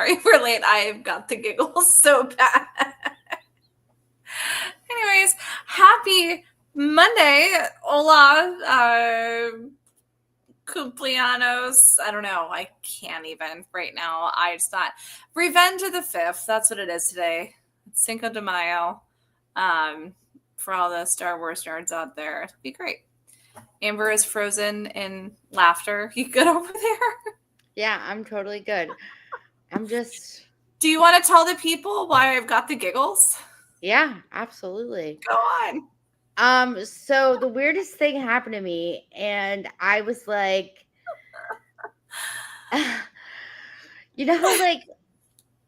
sorry we're late. I've got the giggles so bad. Anyways, happy Monday. Hola. Cumpleaños. I don't know. I can't even right now. I just thought Revenge of the 5th. That's what it is today. It's Cinco de Mayo. For all the Star Wars nerds out there, it'll be great. Amber is frozen in laughter. You good over there? Yeah, I'm totally good. Do you want to tell the people why I've got the giggles? Yeah, absolutely. Go on. So the weirdest thing happened to me, and I was like, you know how like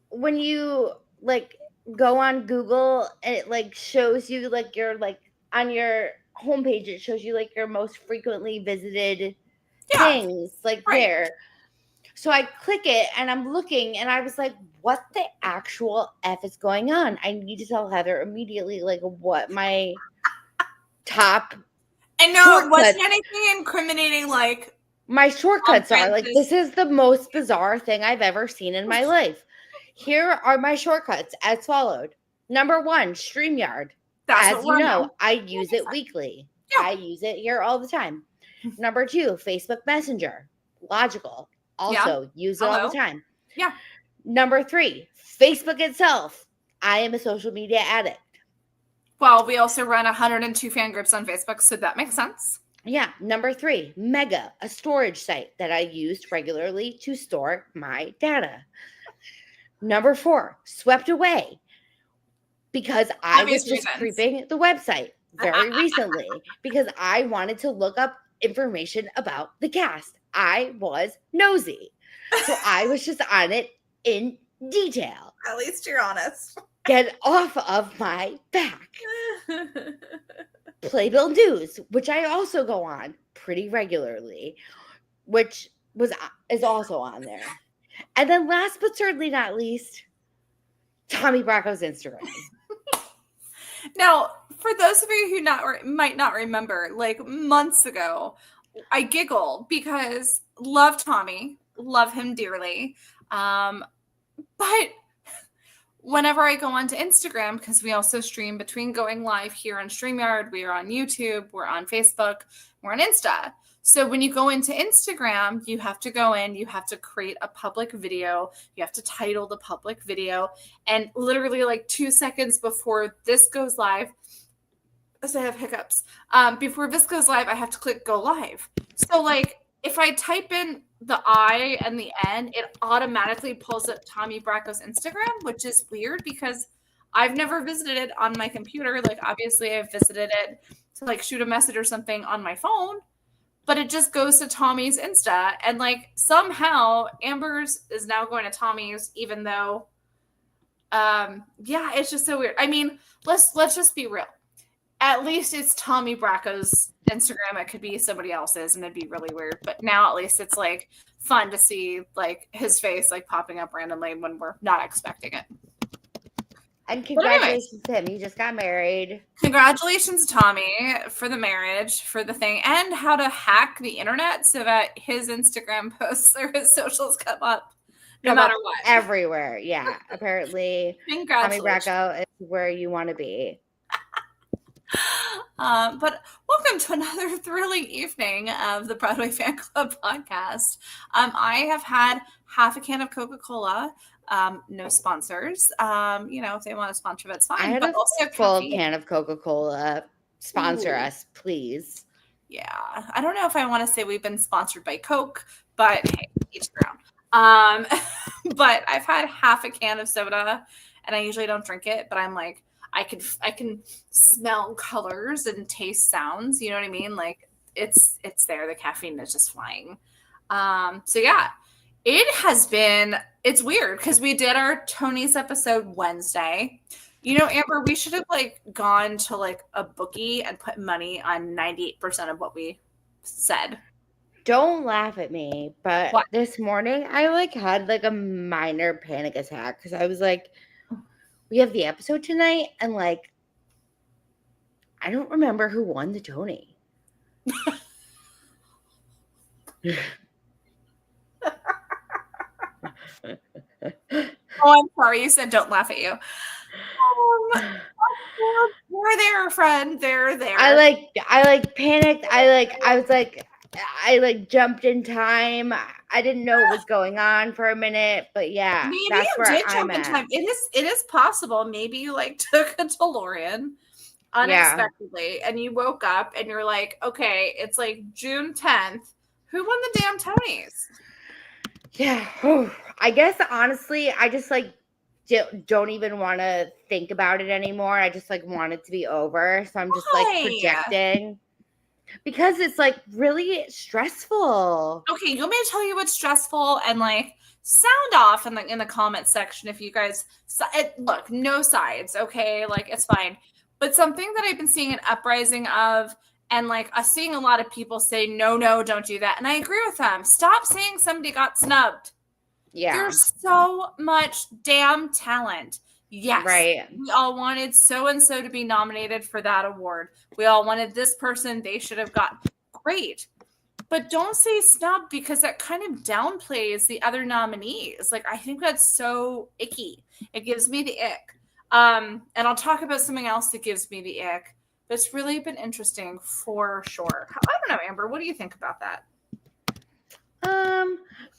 when you like go on Google and it like shows you like your like on your homepage, it shows you like your most frequently visited things like there. So I click it and I'm looking and I was like, what the actual F is going on? I need to tell Heather immediately like what my top and no, it wasn't anything incriminating like my shortcuts are. Like, this is the most bizarre thing I've ever seen in my life. Here are my shortcuts as followed. Number 1, StreamYard. As you know, I use it weekly. Yeah. I use it here all the time. Number 2, Facebook Messenger. Logical. Also use it all the time. Yeah. Number 3, Facebook itself. I am a social media addict. Well, we also run 102 fan groups on Facebook, so that makes sense. Yeah. Number 3, Mega, a storage site that I used regularly to store my data. Number 4, Swept Away, because I was just creeping the website very recently because I wanted to look up information about the cast. I was nosy. So I was just on it in detail. At least you're honest. Get off of my back. Playbill News, which I also go on pretty regularly, which is also on there. And then last but certainly not least, Tommy Bracco's Instagram. Now, for those of you who might not remember, like months ago, I giggled because love Tommy, love him dearly. But whenever I go onto Instagram, because we also stream between going live here on StreamYard, we are on YouTube, we're on Facebook, we're on Insta. So when you go into Instagram, you have to go in, you have to create a public video, you have to title the public video, and literally like 2 seconds before this goes live, as I have hiccups, before this goes live, I have to click go live. So like if I type in the I and the N, it automatically pulls up Tommy Bracco's Instagram, which is weird because I've never visited it on my computer. Like obviously I've visited it to like shoot a message or something on my phone, but it just goes to Tommy's Insta. And like somehow Amber's is now going to Tommy's, even though, yeah, it's just so weird. I mean, let's just be real. At least it's Tommy Bracco's Instagram. It could be somebody else's and it'd be really weird. But now at least it's like fun to see like his face like popping up randomly when we're not expecting it. And congratulations to him. He just got married. Congratulations, Tommy, for the marriage, for the thing, and how to hack the internet so that his Instagram posts or his socials come up no matter what. Everywhere. Yeah. Apparently Tommy Bracco is where you want to be. But welcome to another thrilling evening of the Broadway Fan Club podcast. I have had half a can of Coca-Cola. No sponsors. If they want to sponsor, that's fine. I had but also full can of Coca-Cola. Sponsor us, please. Yeah. I don't know if I want to say we've been sponsored by Coke, but hey, each their own. But I've had half a can of soda, and I usually don't drink it, but I'm like, I can smell colors and taste sounds. You know what I mean? Like it's there. The caffeine is just flying. So yeah, it's weird because we did our Tony's episode Wednesday. You know, Amber, we should have like gone to like a bookie and put money on 98% of what we said. Don't laugh at me, but this morning I like had like a minor panic attack because I was like, we have the episode tonight, and like, I don't remember who won the Tony. Oh, I'm sorry. You said don't laugh at you. They're there, friend. They're I there. like panicked. I jumped in time. I didn't know what was going on for a minute, but yeah, Maybe that's you where did I'm jump in at. time. It is possible. Maybe you like took a DeLorean Yeah. unexpectedly and you woke up and you're like, okay, it's like June 10th. Who won the damn Tonys? Yeah. I guess honestly, I just like don't even want to think about it anymore. I just like want it to be over. So I'm just like Why? projecting because it's like really stressful. Okay, you want me to tell you what's stressful and like sound off in the comment section if you guys look, no sides, okay? Like it's fine. But something that I've been seeing an uprising of and like seeing a lot of people say no, no, don't do that. And I agree with them. Stop saying somebody got snubbed. Yeah. There's so much damn talent. Yes, Right. we all wanted so and so to be nominated for that award. We all wanted this person, they should have got great. But don't say snub because that kind of downplays the other nominees. Like I think that's so icky. It gives me the ick. And I'll talk about something else that gives me the ick. That's really been interesting for sure. I don't know, Amber. What do you think about that?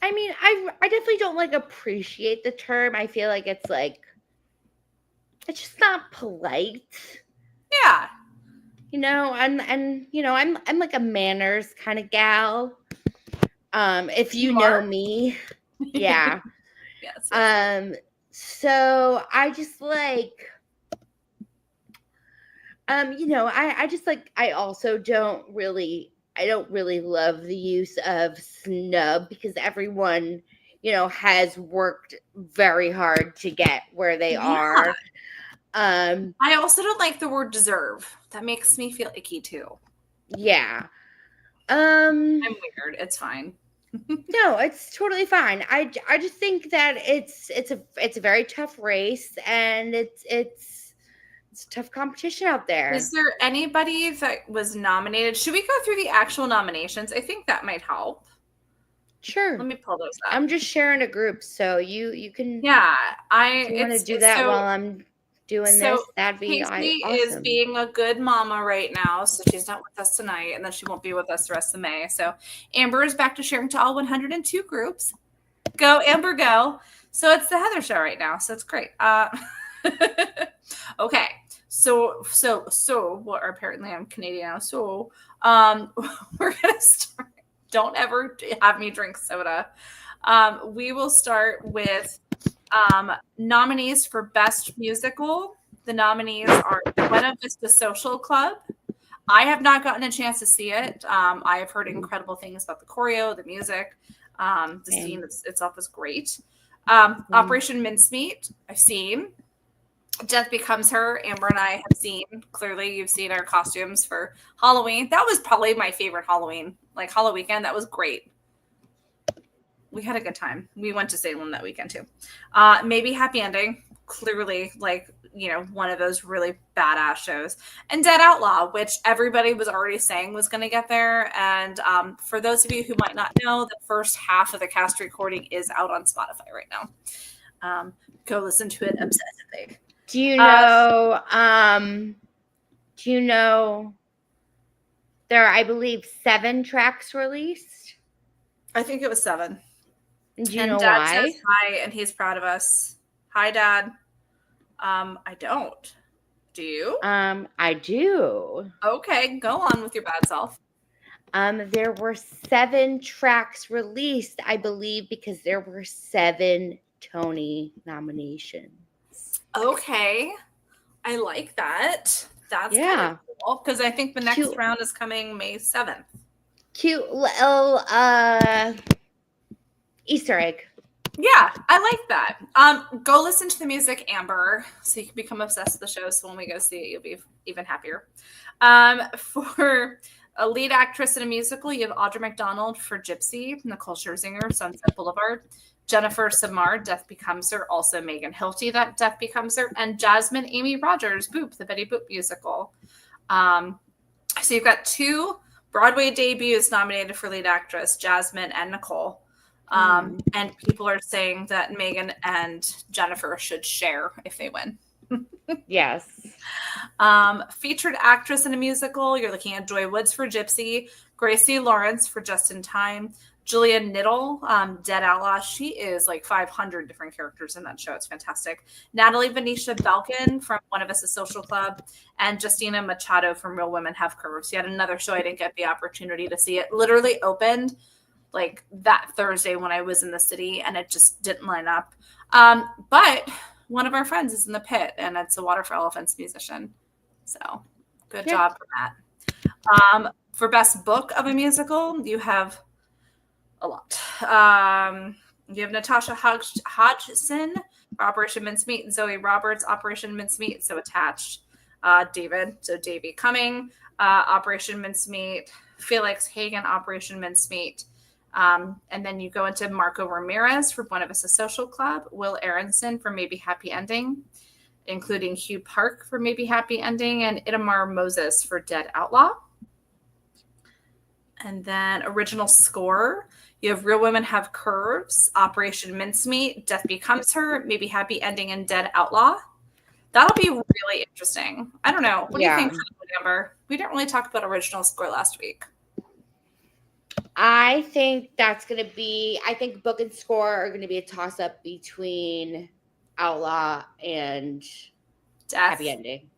I mean, I definitely don't like appreciate the term. I feel like it's just not polite. Yeah. And I'm like a manners kind of gal. If you You know are? me. Yeah. Yes. So I just like I just like I don't really love the use of snub because everyone, has worked very hard to get where they Yeah. are. Um, I also don't like the word deserve. That makes me feel icky too. yeah. I'm weird. It's fine. No, it's totally fine. I just think that it's a very tough race and it's tough competition out Is there. there anybody that was nominated? Should we go through the actual nominations? I think that might help. Let Sure. me pull those up. I'm just sharing a group, so you can Yeah, if you want to do that while I'm doing so this, that'd be Casey is awesome. being a good mama right now, so she's not with us tonight, and then she won't be with us the rest of May. So Amber is back to sharing to all 102 groups. Go Amber, go! So it's the Heather show right now, so it's great. Okay, so well, apparently I'm Canadian now. So we're gonna start. Don't ever have me drink soda. We will start with nominees for Best Musical. The nominees are Buena Vista Social Club. I have not gotten a chance to see it. I have heard incredible things about the choreo, the music, the scene Same. itself is great. Same. Operation Mincemeat, I've seen. Death Becomes Her, Amber and I have seen. Clearly, you've seen our costumes for Halloween. That was probably my favorite Halloween, like Halloween weekend. That was great. We had a good time. We went to Salem that weekend too. Maybe Happy Ending. Clearly, like, one of those really badass shows. And Dead Outlaw, which everybody was already saying was going to get there. And for those of you who might not know, the first half of the cast recording is out on Spotify right now. Go listen to it obsessively. Do you know there are, I believe, 7 tracks released? I think it was 7. Do you And know Dad says why? hi, and he's proud of us. Hi, Dad. I don't. Do you? I do. Okay, go on with your bad self. There were 7 tracks released, I believe, because there were 7 Tony nominations. Okay, I like that. That's kind of Yeah. cool because I think the next Cute, round is coming May 7th. cute little Easter egg. Yeah, I like that. Go listen to the music, Amber, so you can become obsessed with the show. So when we go see it, you'll be even happier. For a lead actress in a musical, you have Audra McDonald for Gypsy, Nicole Scherzinger, Sunset Boulevard, Jennifer Samar, Death Becomes Her, also Megan Hilty, that Death Becomes Her, and Jasmine Amy Rogers, Boop, the Betty Boop musical. So you've got 2 Broadway debuts nominated for lead actress, Jasmine and Nicole. And people are saying that Megan and Jennifer should share if they win. Yes. Featured actress in a musical, you're looking at Joy Woods for Gypsy, Gracie Lawrence for Just in Time, Julia Niddle, Dead Outlaw. She is like 500 different characters in that show. It's fantastic. Natalie Venetia Balkin from One of Us, a Social Club, and Justina Machado from Real Women Have Curves. Yet another show I didn't get the opportunity to see. It literally opened like that Thursday when I was in the city, and it just didn't line up. But one of our friends is in the pit, and it's a Water for Elephants musician. So good job for that. For best book of a musical, you have a lot. You have Natasha Hodgson for Operation Mincemeat, Zoe Roberts, Operation Mincemeat, so attached. David, so Davy Cumming, Operation Mincemeat, Felix Hagen, Operation Mincemeat. And then you go into Marco Ramirez for One of Us, a Social Club, Will Aronson for Maybe Happy Ending, including Hugh Park for Maybe Happy Ending, and Itamar Moses for Dead Outlaw. And then original score, you have Real Women Have Curves, Operation Mincemeat, Death Becomes Her, Maybe Happy Ending, and Dead Outlaw. That'll be really interesting. I don't know. What do you think, Amber? We didn't really talk about original score last week. I think that's going to be, I think book and score are going to be a toss-up between Outlaw and Death. Happy Ending.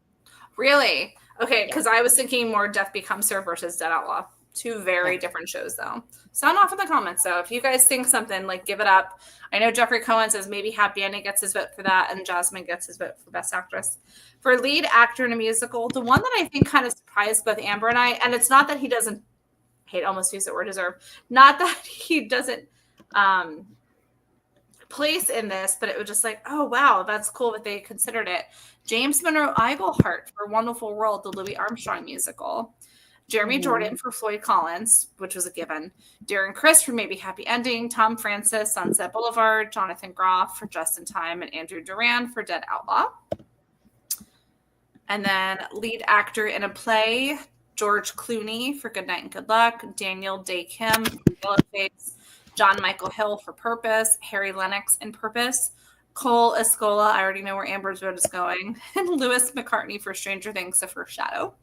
Really? Okay, because I was thinking more Death Becomes Her versus Dead Outlaw. Two very different shows, though. Sound off in the comments, though. If you guys think something, like, give it up. I know Jeffrey Cohen says maybe Happy Ending gets his vote for that, and Jasmine gets his vote for Best Actress. For lead actor in a musical, the one that I think kind of surprised both Amber and I, and it's not that he doesn't, hate almost use the word deserve, not that he doesn't place in this, but it was just like, oh, wow, that's cool that they considered it. James Monroe Iglehart for Wonderful World, the Louis Armstrong musical. Jeremy Jordan for Floyd Collins, which was a given. Darren Criss for Maybe Happy Ending. Tom Francis, Sunset Boulevard. Jonathan Groff for Just in Time. And Andrew Duran for Dead Outlaw. And then lead actor in a play, George Clooney for Good Night and Good Luck. Daniel Day Kim for Yellowface. John Michael Hill for Purpose. Harry Lennox in Purpose. Cole Escola, I already know where Amber's vote is going. And Lewis McCartney for Stranger Things, The First Shadow.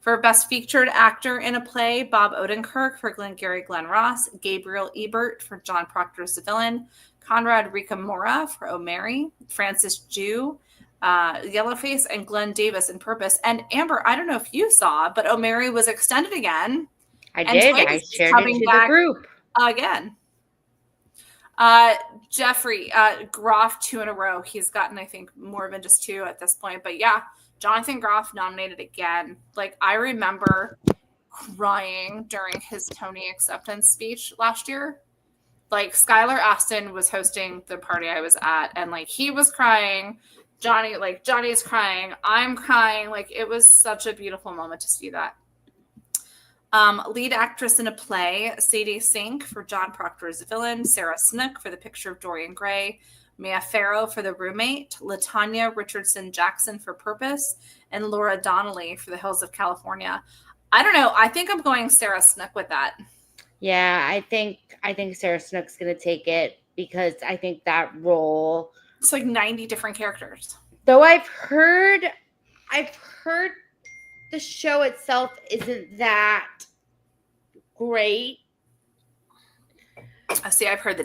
For Best Featured Actor in a Play, Bob Odenkirk for Glengarry Glen Ross, Gabriel Ebert for John Proctor's The Villain, Conrad Ricamora for O'Mary, Francis Jew, Yellowface, and Glenn Davis in Purpose. And Amber, I don't know if you saw, but O'Mary was extended again. I did. I shared it to the group. Again. Jeffrey, Groff 2 in a row. He's gotten, I think, more than just 2 at this point. But yeah, Jonathan Groff nominated again. Like, I remember crying during his Tony acceptance speech last year. Like, Skylar Aston was hosting the party I was at, and like he was crying. Johnny's crying. I'm crying. Like, it was such a beautiful moment to see that. Lead actress in a play, Sadie Sink for John Proctor's Villain, Sarah Snook for The Picture of Dorian Gray, Mia Farrow for The Roommate, LaTanya Richardson Jackson for Purpose, and Laura Donnelly for The Hills of California. I don't know. I think I'm going Sarah Snook with that. Yeah, I think Sarah Snook's going to take it because I think that role. It's like 90 different characters. Though I've heard the show itself isn't that great. See, I've heard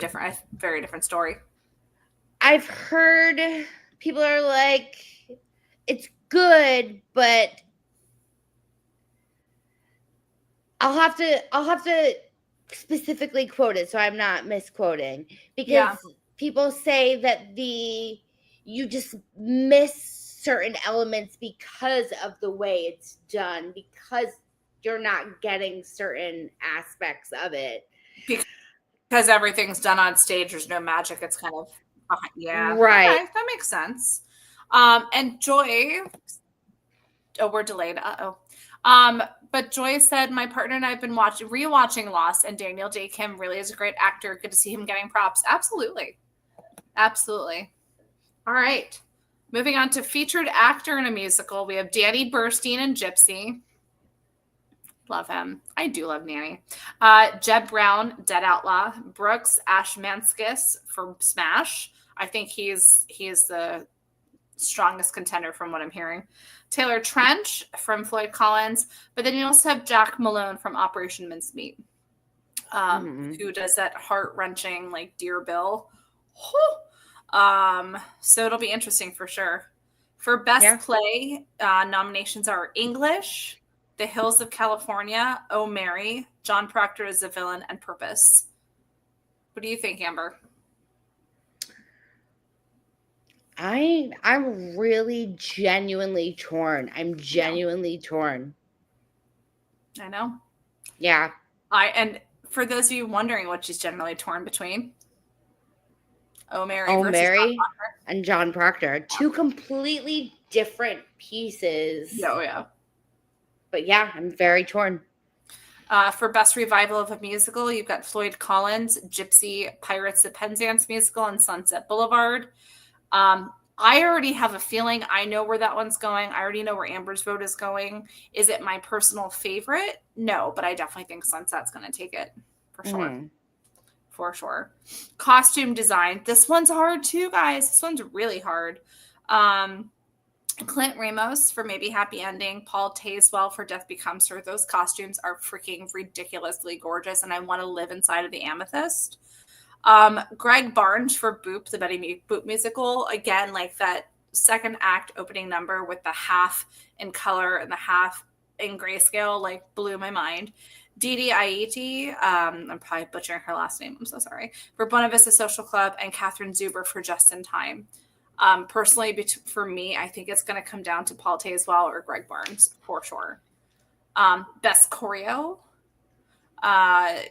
very different story. I've heard people are like, it's good, but I'll have to specifically quote it so I'm not misquoting, because people say that you just miss certain elements because of the way it's done, because you're not getting certain aspects of it. Because everything's done on stage, there's no magic. It's kind of right. Okay, that makes sense. And Joy, we're delayed. But Joy said, my partner and I have been rewatching Lost, and Daniel Day Kim really is a great actor. Good to see him getting props. Absolutely. All right. Moving on to featured actor in a musical, we have Danny Burstein in Gypsy, Love him. I do love Nanny. Jeb Brown, Dead Outlaw. Brooks Ashmanskis for Smash. I think he is the strongest contender from what I'm hearing. Taylor Trench from Floyd Collins. But then you also have Jack Malone from Operation Mincemeat, who does that heart-wrenching, like, Dear Bill. So it'll be interesting for sure. For Best Play, nominations are English, The Hills of California, Oh Mary, John Proctor as the Villain, and Purpose. What do you think, Amber? I'm really genuinely torn. I'm genuinely torn. I know. Yeah. And for those of you wondering what she's generally torn between, Oh Mary Oh versus Mary John Proctor. and John Proctor. Two completely different pieces. Oh, yeah. But yeah, I'm very torn. For Best Revival of a Musical, you've got Floyd Collins, Gypsy, Pirates of Penzance musical, and Sunset Boulevard. I already have a feeling. I know where that one's going. I already know where Amber's vote is going. Is it my personal favorite? No, but I definitely think Sunset's going to take it for sure. For sure. Costume design. This one's hard too, guys. This one's really hard. Clint Ramos for Maybe Happy Ending, Paul Tazewell for Death Becomes Her. Those costumes are freaking ridiculously gorgeous, and I want to live inside of the amethyst. Greg Barnes for Boop, the Betty Boop musical. Again, like that second act opening number with the half in color and the half in grayscale, like blew my mind. Didi Aiti, I'm probably butchering her last name, I'm so sorry, for Buena Vista Social Club, and Catherine Zuber for Just in Time. Personally, for me, I think it's going to come down to Paul Tazewell or Greg Barnes for sure. Best Choreo,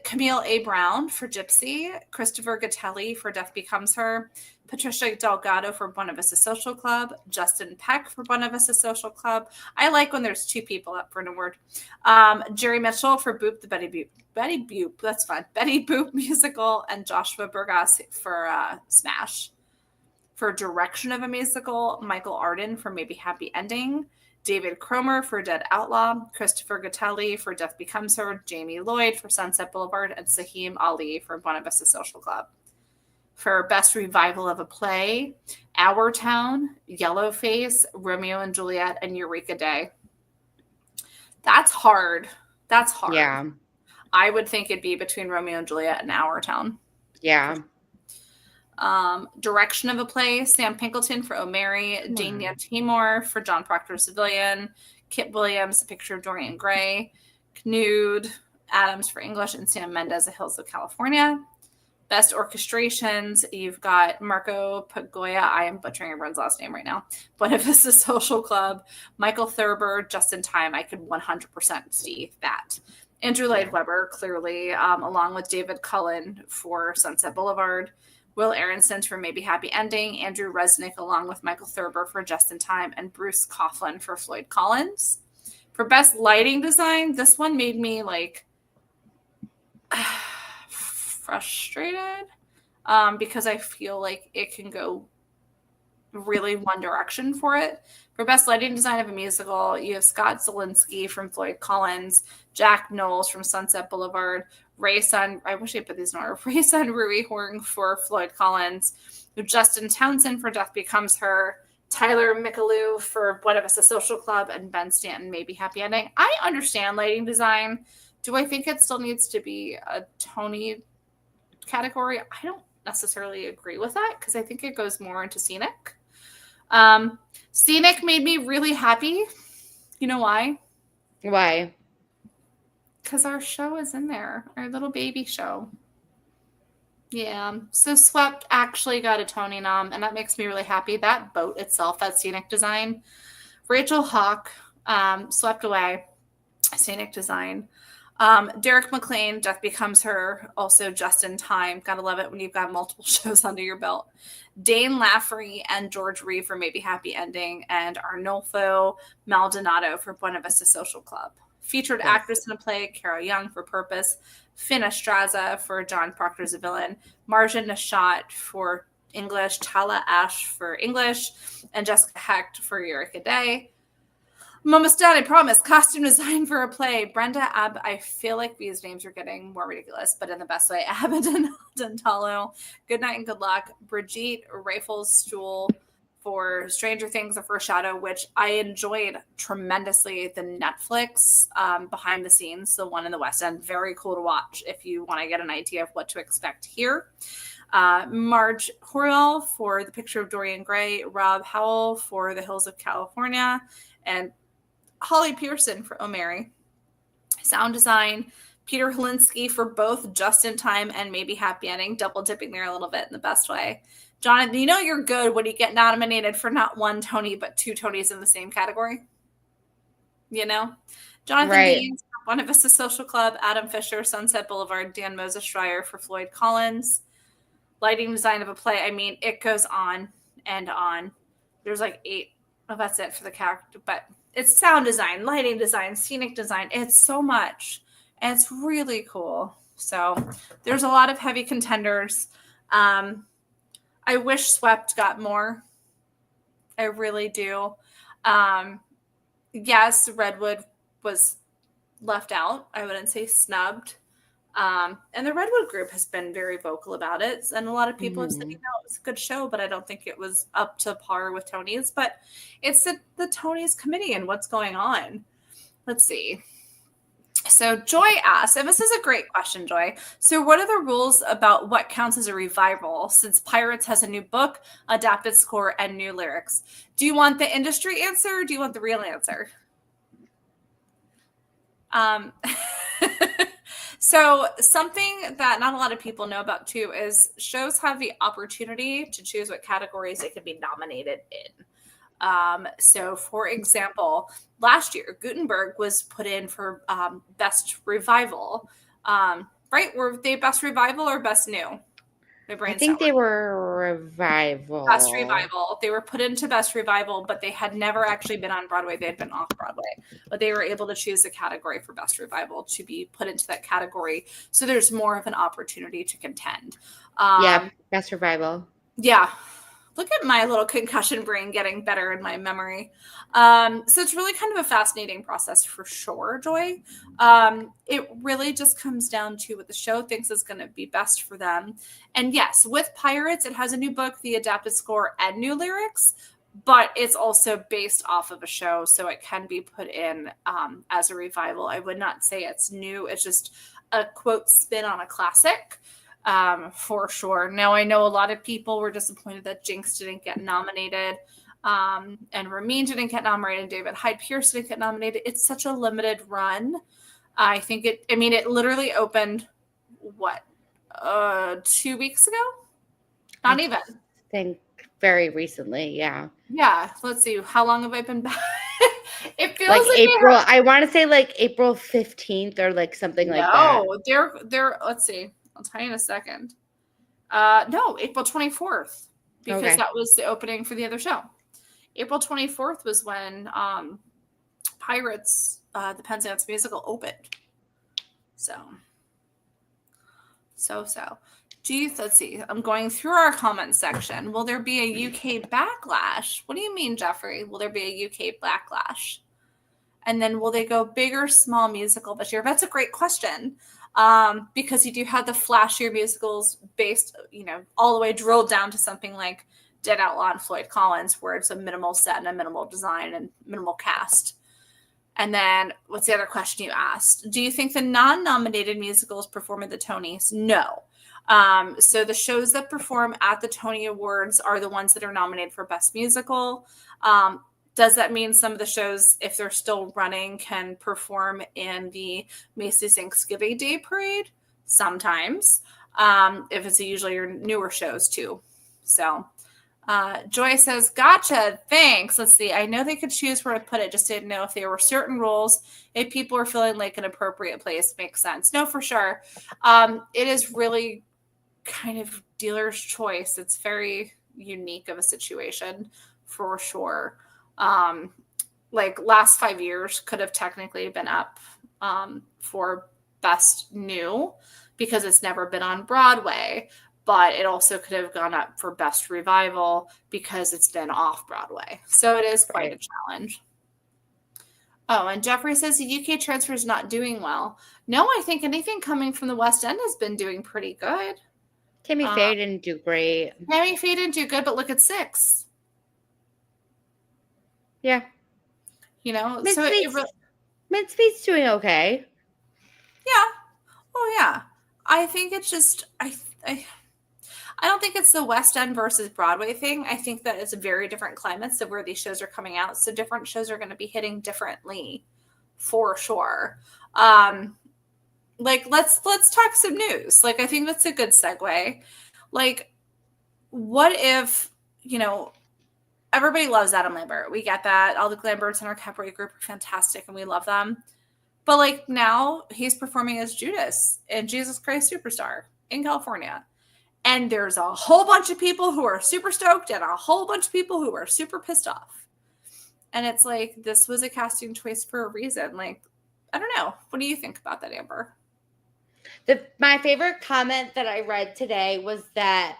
Camille A. Brown for Gypsy, Christopher Gattelli for Death Becomes Her, Patricia Delgado for Buena Vista Social Club, Justin Peck for Buena Vista Social Club. I like when there's two people up for an award. Jerry Mitchell for Boop, the Betty Boop, that's fun. Betty Boop musical, and Joshua Burgas for Smash. For direction of a musical, Michael Arden for Maybe Happy Ending, David Cromer for Dead Outlaw, Christopher Gattelli for Death Becomes Her, Jamie Lloyd for Sunset Boulevard, and Saheem Ali for Buena Vista Social Club. For Best Revival of a Play, Our Town, Yellowface, Romeo and Juliet, and Eureka Day. That's hard. That's hard. Yeah. I would think it'd be between Romeo and Juliet and Our Town. Yeah. Direction of a Play, Sam Pinkleton for Oh Mary, Dania Timor for John Proctor Civilian, Kit Williams, A Picture of Dorian Gray, Knud Adams for English, and Sam Mendes, The Hills of California. Best Orchestrations, you've got Marco Pagoya, I am butchering everyone's last name right now, Buena Vista Social Club, Michael Thurber, Just in Time, I could 100% see that. Andrew Lloyd Webber, clearly, along with David Cullen for Sunset Boulevard, Will Aronson for Maybe Happy Ending, Andrew Resnick along with Michael Thurber for Just in Time, and Bruce Coughlin for Floyd Collins. For Best Lighting Design, this one made me like frustrated because I feel like it can go really one direction for it. For Best Lighting Design of a Musical, you have Scott Zielinski from Floyd Collins, Jack Knowles from Sunset Boulevard, Ray Sun, I wish I put these in order, Ray Sun Rui Horn for Floyd Collins, Justin Townsend for Death Becomes Her, Tyler Mickaloo for Buena Vista Social Club, and Ben Stanton, Maybe Happy Ending. I understand lighting design. Do I think it still needs to be a Tony category? I don't necessarily agree with that because I think it goes more into scenic. Scenic made me really happy. You know why? Why? Because our show is in there, our little baby show. Yeah. So Swept actually got a Tony nom, and that makes me really happy. That boat itself, that scenic design. Rachel Hawk, Swept Away, scenic design. Derek McLean, Death Becomes Her, also Just in Time. Gotta love it when you've got multiple shows under your belt. Dane Lafferty and George Reeve for Maybe Happy Ending, and Arnolfo Maldonado for Buena Vista Social Club. Featured actress in a play, Carol Young for Purpose, Finn Estraza for John Proctor's a Villain, Marja Nashat for English, Tala Ash for English, and Jessica Hecht for Eureka Day. Mama's Dad, I promise. Costume design for a play. Brenda Ab. I feel like these names are getting more ridiculous, but in the best way. Dentalo. Good night and good luck. Brigitte Rifles Stool for Stranger Things: A Foreshadow, which I enjoyed tremendously. The Netflix behind the scenes, the one in the West End, very cool to watch if you want to get an idea of what to expect here. Marge Horiel for The Picture of Dorian Gray. Rob Howell for The Hills of California. And Holly Pearson for Oh Mary. Sound design, Peter Holinsky for both Just in Time and Maybe Happy Ending, double dipping there a little bit in the best way. Jonathan, you know you're good when you get nominated for not one Tony, but two Tonys in the same category. You know? Jonathan Right. Deans for Buena Vista Social Club, Adam Fisher, Sunset Boulevard, Dan Moses Schreier for Floyd Collins. Lighting design of a play. I mean, it goes on and on. There's like 8. Well, that's it for the character, but it's sound design, lighting design, scenic design. It's so much. And it's really cool. So there's a lot of heavy contenders. I wish Swept got more. I really do. Yes, Redwood was left out. I wouldn't say snubbed. And the Redwood group has been very vocal about it. And a lot of people have said, it was a good show, but I don't think it was up to par with Tony's. But it's the Tony's committee and what's going on. Let's see. So Joy asked, and this is a great question, Joy. So what are the rules about what counts as a revival since Pirates has a new book, adapted score, and new lyrics? Do you want the industry answer or do you want the real answer? So something that not a lot of people know about too is shows have the opportunity to choose what categories they can be nominated in. So for example, last year, Gutenberg was put in for Best Revival. Right? Were they Best Revival or Best New? I think they were revival. Best Revival. They were put into Best Revival, but they had never actually been on Broadway. They had been off Broadway, but they were able to choose a category for Best Revival to be put into that category. So there's more of an opportunity to contend. Yeah, Best Revival. Yeah. Look at my little concussion brain getting better in my memory. So it's really kind of a fascinating process for sure, Joy. It really just comes down to what the show thinks is going to be best for them. And yes, with Pirates, it has a new book, the adapted score, and new lyrics, but it's also based off of a show, so it can be put in as a revival. I would not say it's new. It's just a quote spin on a classic. For sure. Now, I know a lot of people were disappointed that Jinx didn't get nominated, and Ramin didn't get nominated, David Hyde Pierce didn't get nominated. It's such a limited run. I think it literally opened, 2 weeks ago? Not even. I think very recently, yeah. Yeah, let's see. How long have I been back? It feels like April. I want to say like April 15th or like something like that. No, they're. Let's see. I'll tell you in a second. No, April 24th, because that was the opening for the other show. April 24th was when Pirates, the Penzance musical, opened. So. Let's see. I'm going through our comments section. Will there be a UK backlash? What do you mean, Jeffrey? Will there be a UK backlash? And then will they go big or small musical this year? That's a great question. Because you do have the flashier musicals based, all the way drilled down to something like Dead Outlaw and Floyd Collins, where it's a minimal set and a minimal design and minimal cast. And then what's the other question you asked? Do you think the non-nominated musicals perform at the Tonys? No. So the shows that perform at the Tony Awards are the ones that are nominated for Best Musical. Does that mean some of the shows, if they're still running, can perform in the Macy's Thanksgiving Day Parade? Sometimes. If it's usually your newer shows, too. So, Joy says, gotcha, thanks. Let's see. I know they could choose where to put it, just didn't know if there were certain rules, if people were feeling like an appropriate place. Makes sense. No, for sure. It is really kind of dealer's choice. It's very unique of a situation, for sure. Like last 5 years could have technically been up for Best New because it's never been on Broadway, but it also could have gone up for Best Revival because it's been off Broadway. So it is quite a challenge. Oh, and Jeffrey says the UK transfer is not doing well. No, I think anything coming from the West End has been doing pretty good. Tammy Uh, Faye didn't do great. Tammy Faye didn't do good, but look at 6. Yeah. You know, so Midspeed's doing okay. yeah. Oh yeah. I think it's just I don't think it's the West End versus Broadway thing. I think that it's very different climates of where these shows are coming out. So different shows are going to be hitting differently for sure. Like let's talk some news. Like I think that's a good segue. Like what if, everybody loves Adam Lambert. We get that. All the Lamberts in our cabaret group are fantastic and we love them. But like now he's performing as Judas in Jesus Christ Superstar in California. And there's a whole bunch of people who are super stoked and a whole bunch of people who are super pissed off. And it's like, this was a casting choice for a reason. Like, I don't know. What do you think about that, Amber? My favorite comment that I read today was that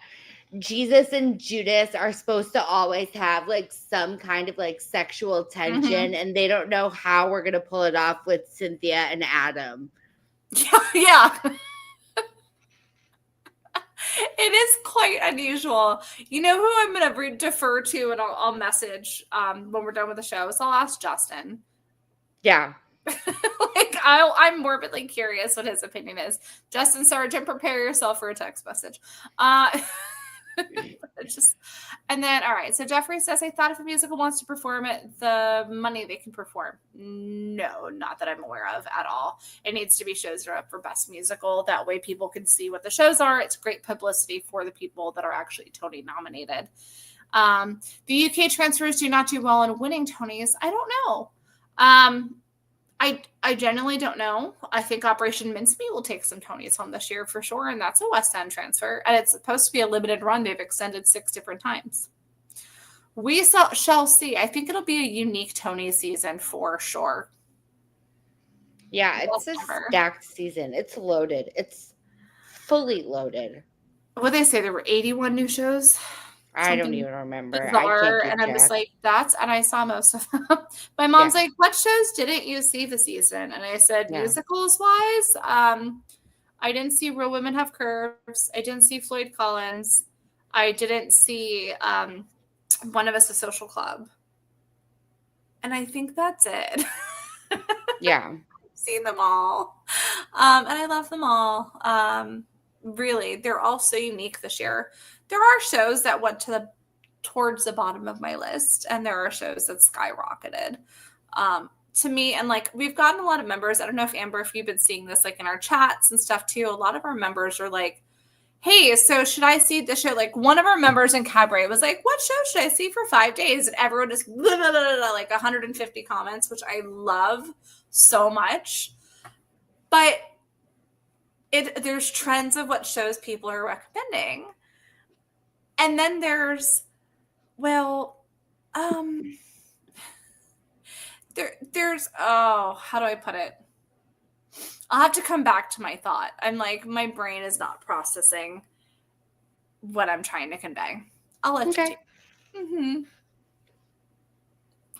Jesus and Judas are supposed to always have like some kind of like sexual tension, and they don't know how we're gonna pull it off with Cynthia and Adam. Yeah. It is quite unusual. You know who I'm going to defer to, and I'll message when we're done with the show. So I'll ask Justin. Yeah. Like I'm morbidly curious what his opinion is. Justin Sargent, prepare yourself for a text message. And then all right. So Jeffrey says, I thought if a musical wants to perform it, the money they can perform. No, not that I'm aware of at all. It needs to be shows that are up for best musical. That way people can see what the shows are. It's great publicity for the people that are actually Tony nominated. The UK transfers do not do well in winning Tonys. I don't know. I genuinely don't know. I think Operation Mincemeat will take some Tonys home this year for sure, and that's a West End transfer, and it's supposed to be a limited run. They've extended 6 different times. We shall see. I think it'll be a unique Tony season for sure. Yeah, it's a stacked season. It's loaded. It's fully loaded. What they say, there were 81 new shows. I don't even remember. Bizarre, and I'm just like, and I saw most of them. My mom's like, what shows didn't you see this season? And I said, musicals wise, I didn't see Real Women Have Curves. I didn't see Floyd Collins. I didn't see One of Us, a Social Club. And I think that's it. Yeah. I've seen them all. And I love them all. Really, they're all so unique this year. There are shows that went towards the bottom of my list, and there are shows that skyrocketed to me. And like, we've gotten a lot of members. I don't know if Amber, if you've been seeing this like in our chats and stuff too. A lot of our members are like, hey, so should I see the show? Like one of our members in Cabaret was like, what show should I see for 5 days? And everyone just blah, blah, blah, blah, like 150 comments, which I love so much. But there's trends of what shows people are recommending. And then there's, there's, how do I put it? I'll have to come back to my thought. I'm like, my brain is not processing what I'm trying to convey. I'll let you do. Mm-hmm.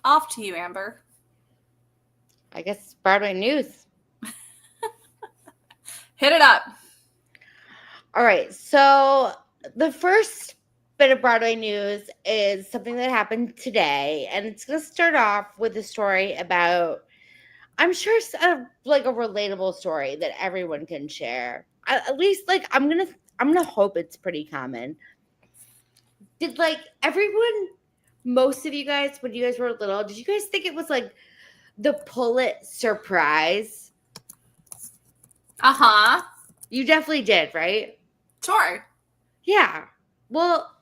Off to you, Amber. I guess Broadway news. Hit it up. All right. So the first bit of Broadway news is something that happened today, and it's going to start off with a story about, I'm sure it's a relatable story that everyone can share. At least, like, I'm gonna hope it's pretty common. Did most of you guys, when you guys were little, did you guys think it was like the Pulitzer surprise? Uh-huh. You definitely did, right? Sure. Yeah. Well,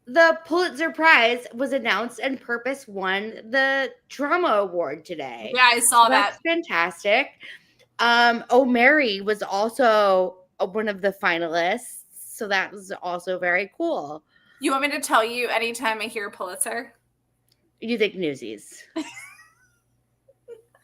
the Pulitzer Prize was announced and Purpose won the Drama Award today. Yeah, I saw that. That's fantastic. Oh, Mary was also one of the finalists, so that was also very cool. You want me to tell you anytime I hear Pulitzer? You think Newsies.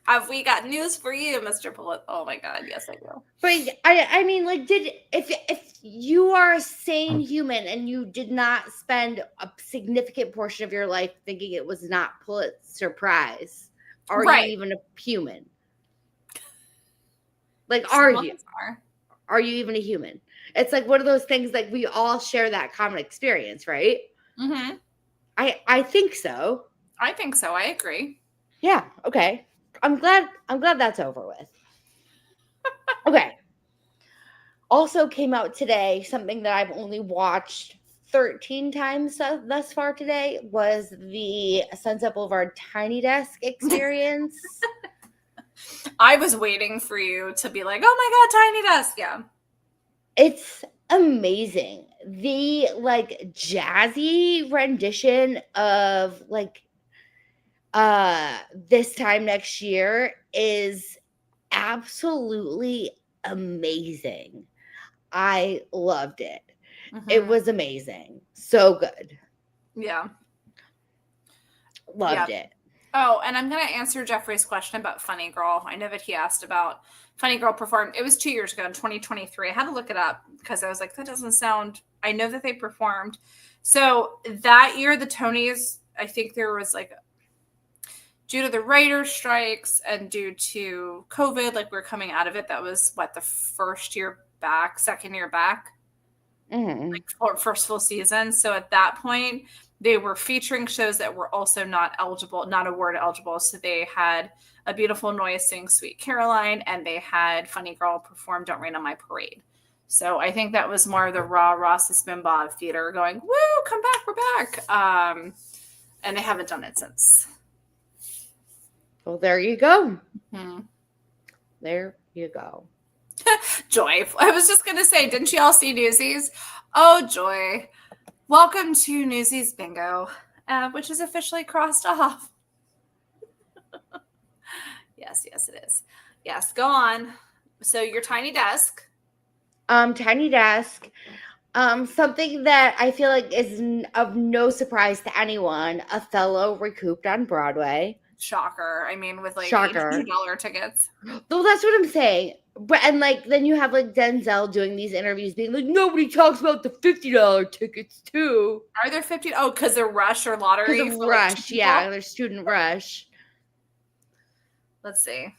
Have we got news for you, Mr. Pulitzer? Oh my God, yes I do. But I mean, like, if you are a sane human and you did not spend a significant portion of your life thinking it was not Pulitzer Prize, are you Right. even a human? Like, are Some of you? us are. Are you even a human? It's like one of those things, like, we all share that common experience, right? Mm-hmm. I think so. I think so. I agree. Yeah, okay. I'm glad that's over with. Okay. Also came out today, something that I've only watched 13 times thus far today, was the Sunset Boulevard Tiny Desk experience. I was waiting for you to be like, oh my God, Tiny Desk. Yeah. It's amazing. The like jazzy rendition of like this time next year is absolutely amazing. I loved it. It Mm-hmm. was amazing. So good. Yeah. Yeah. Loved it. Oh, and I'm going to answer Jeffrey's question about Funny Girl. I know that he asked about Funny Girl performed. It was 2 years ago in 2023. I had to look it up because I was like, that doesn't sound. I know that they performed. So that year, the Tonys, I think there was like, due to the writer strikes and due to COVID, like we're coming out of it. That was what, the first year back, second year back, Mhm. like for first full season. So at that point, they were featuring shows that were also not eligible, not award eligible. So they had A Beautiful Noise sing Sweet Caroline, and they had Funny Girl perform Don't Rain on My Parade. So I think that was more of the raw spin Bob theater going, woo, come back, we're back. And they haven't done it since. Well, there you go. Hmm. There you go. Joy. I was just going to say, didn't you all see Newsies? Oh, Joy. Welcome to Newsies Bingo, which is officially crossed off. Yes, it is. Yes, go on. So your tiny desk. Tiny Desk. Something that I feel like is of no surprise to anyone. Othello recouped on Broadway. Shocker. I mean, with like Shocker. $800 tickets. Though that's what I'm saying. But and like then you have like Denzel doing these interviews being like, nobody talks about the $50 tickets too. Are there 50? Oh, because they're rush or Because lottery of for like two rush, yeah, people? there's student rush. Let's see.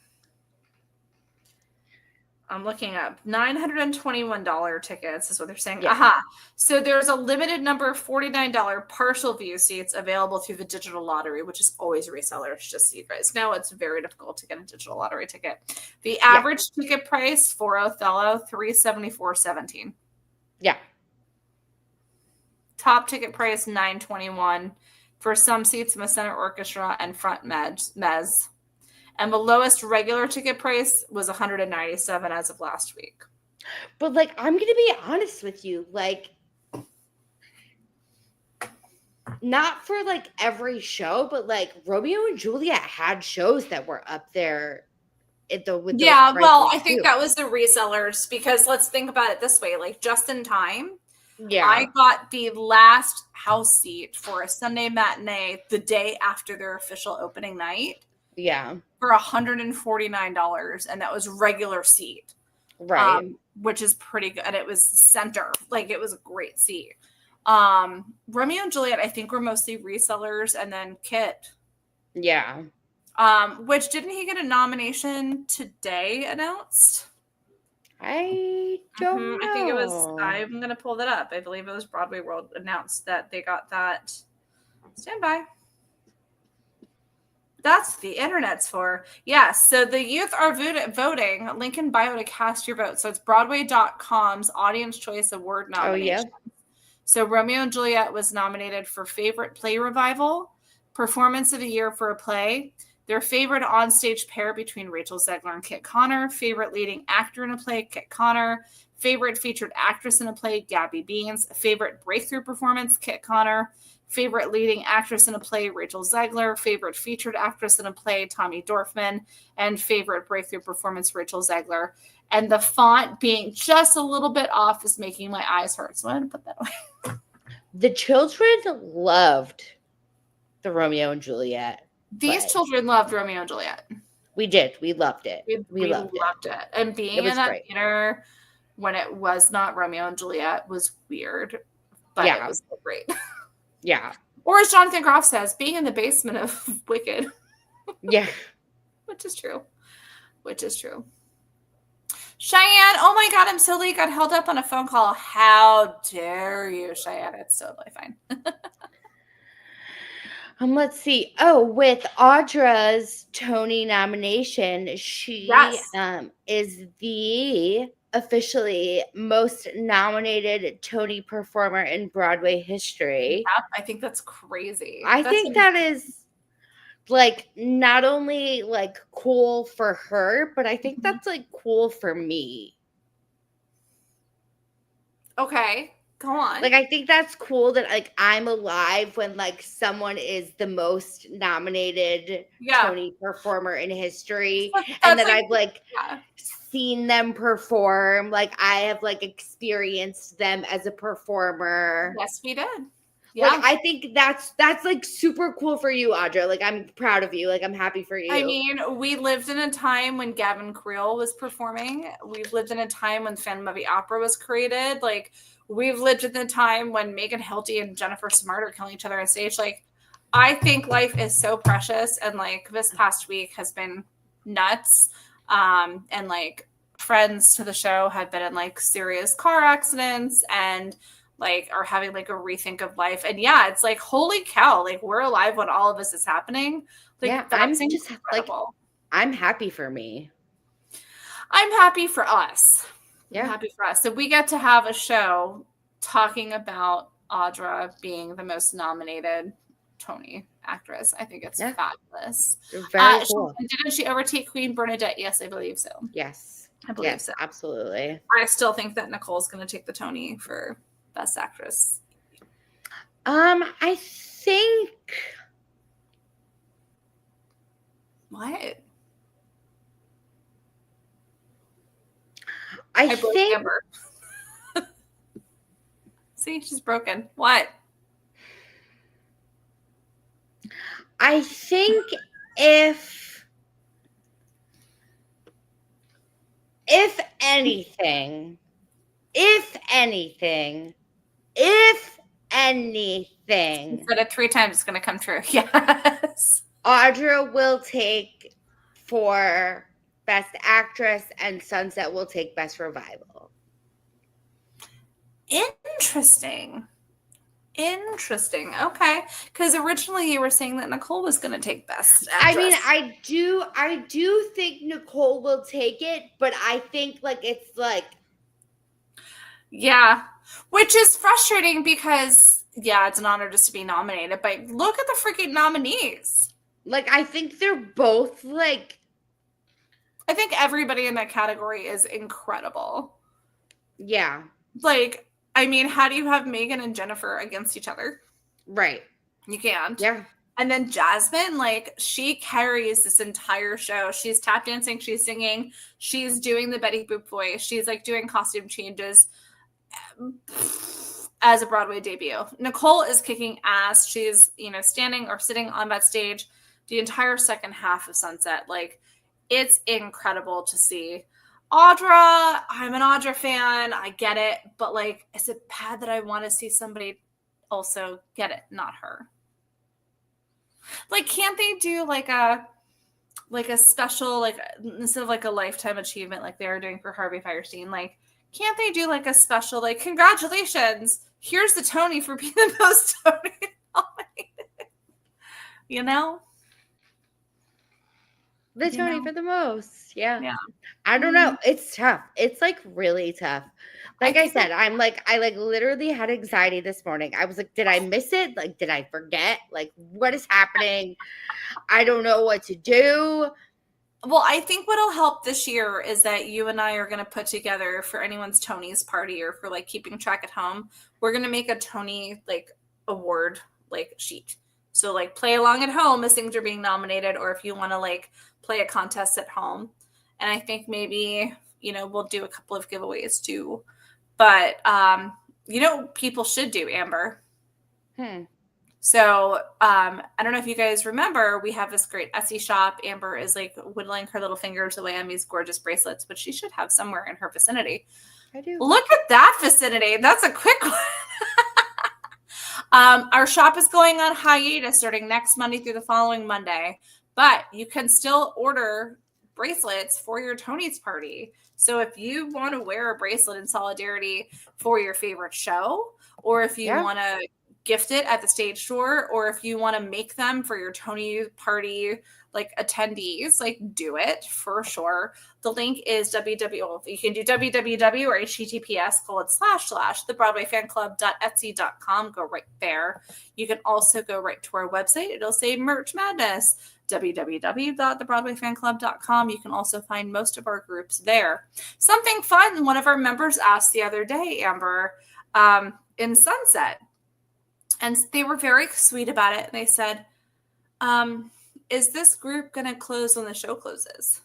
I'm looking up $921 tickets is what they're saying. Yeah. Aha. So there's a limited number of $49 partial view seats available through the digital lottery, which is always resellers, just so you guys know. It's very difficult to get a digital lottery ticket. The Yeah. average ticket price for Othello, $374.17. Yeah. Top ticket price, $921 for some seats in the center orchestra and front mez. And the lowest regular ticket price was $197 as of last week. But like I'm gonna be honest with you, like not for like every show, but like Romeo and Juliet had shows that were up there with those Well, prices I think too. that was the resellers because let's think about it this way, like just in time. I Yeah. got the last house seat for a Sunday matinee the day after their official opening night Yeah. for $149, and that was regular seat. Right. Which is pretty good. And it was center, like it was a great seat. Romeo and Juliet, I think, were mostly resellers, and then Kit. Yeah. Which didn't he get a nomination today announced? I don't I think it was. know. I'm gonna pull that up. I believe it was Broadway World announced that they got that. Stand by. That's the internet's for. Yes. So the youth are voting. Link in bio to cast your vote. So it's Broadway.com's Audience Choice Award Oh yeah. nomination. So Romeo and Juliet was nominated for Favorite Play Revival, Performance of the Year for a Play, their favorite onstage pair between Rachel Zegler and Kit Connor, favorite leading actor in a play, Kit Connor, favorite featured actress in a play, Gabby Beans, favorite breakthrough performance, Kit Connor, favorite leading actress in a play, Rachel Zegler, favorite featured actress in a play, Tommy Dorfman, and favorite breakthrough performance, Rachel Zegler. And the font being just a little bit off is making my eyes hurt. So I'm going to put that away. The children loved the Romeo and Juliet. These children loved Romeo and Juliet. We did. We loved it. We loved it. And being in that theater when it was not Romeo and Juliet was weird, but it was so great. Yeah. Or as Jonathan Groff says, being in the basement of Wicked. Yeah. Which is true. Which is true. Cheyenne, oh my God, I'm so late. Got held up on a phone call. How dare you, Cheyenne? It's totally fine. Let's see. Oh, with Audra's Tony nomination, she Yes. is the officially most nominated Tony performer in Broadway history. Yeah, I think that's crazy. I That's think that is like not only like cool for her, but I think Mhm. that's like cool for me. Okay. Go on. Like I think that's cool that like I'm alive when like someone is the most nominated Yeah. Tony performer in history and That's that like, I've like yeah. seen them perform, like I have like experienced them as a performer. Yes, we did. Like Yeah. I think that's like super cool for you, Audra. Like I'm proud of you. Like I'm happy for I you. mean, we lived in a time when Gavin Creel was performing. We've lived in a time when Phantom of the Opera was created. Like, we've lived in a time when Megan Hilty and Jennifer Smart are killing each other on stage. Like, I think life is so precious. And, like, this past week has been nuts. And, like, friends to the show have been in, like, serious car accidents and, like, are having, like, a rethink of life. And yeah, it's like, holy cow, like, we're alive when all of this is happening. Yeah, Like, that's I'm just like incredible. I'm happy for me. I'm happy for us. I'm Yeah. happy for us. So we get to have a show talking about Audra being the most nominated Tony actress. I think it's Yeah. fabulous. Very cool. Didn't she overtake Queen Bernadette? Yes, I believe so. Yes. I believe Yes, so. absolutely. I still think that Nicole's going to take the Tony for Best Actress. I think What? I I broke think Amber. See, she's broken. What? I think if if anything, if anything, if You anything, said it 3 times. It's going to come true. Yes. Audra will take for Best Actress and Sunset will take Best Revival. Interesting. Interesting. Okay. Because originally you were saying that Nicole was going to take Best I mean, Actress. I do think Nicole will take it, but I think like it's Yeah. Which is frustrating because, yeah, it's an honor just to be nominated, but look at the freaking nominees. like I think they're both like I think everybody in that category is incredible. yeah, Like, I mean, how do you have Megan and Jennifer against each other? right. You can't. Yeah. And then Jasmine, like, she carries this entire show. She's tap dancing, she's singing, she's doing the Betty Boop voice, she's like doing costume changes as a Broadway debut. Nicole is kicking ass. She's, standing or sitting on that stage the entire second half of Sunset. Like, it's incredible to see. Audra, I'm an Audra fan. I get it. But, like, is it bad that I want to see somebody also get it, not her? Like, can't they do like a special, like, instead of like a lifetime achievement like they were doing for Harvey Firestein, like, can't they do like a special, like, congratulations, here's the Tony for being the most Tony nominated? You know? The Tony for the most. Yeah. Yeah. I don't know. It's tough. It's like really tough. Like I think said, I like literally had anxiety this morning. I was like, did I miss it? Like, did I forget? Like, what is happening? I don't know what to do. Well, I think what'll help this year is that you and I are going to put together, for anyone's Tony's party or for like keeping track at home, we're going to make a Tony like award like sheet. So like play along at home as things are being nominated, or if you want to like play a contest at home. And I think maybe, we'll do a couple of giveaways too. But people should do, Amber. So I don't know if you guys remember, we have this great Etsy shop. Amber is like whittling her little fingers away on these gorgeous bracelets, but she should have somewhere in her vicinity. I do. Look at that vicinity. That's a quick one. Our shop is going on hiatus starting next Monday through the following Monday. but you can still order bracelets for your Tony's party. So if you want to wear a bracelet in solidarity for your favorite show, or if you Yeah. want to gift it at the stage door, or if you want to make them for your Tony party like attendees, like do it for sure. The link is www. You can do www or https:// Go right there. You can also go right to our website. It'll say Merch Madness, www.thebroadwayfanclub.com. You can also find most of our groups there. Something fun one of our members asked the other day, Amber, in Sunset, and they were very sweet about it. They said, is this group going to close when the show closes?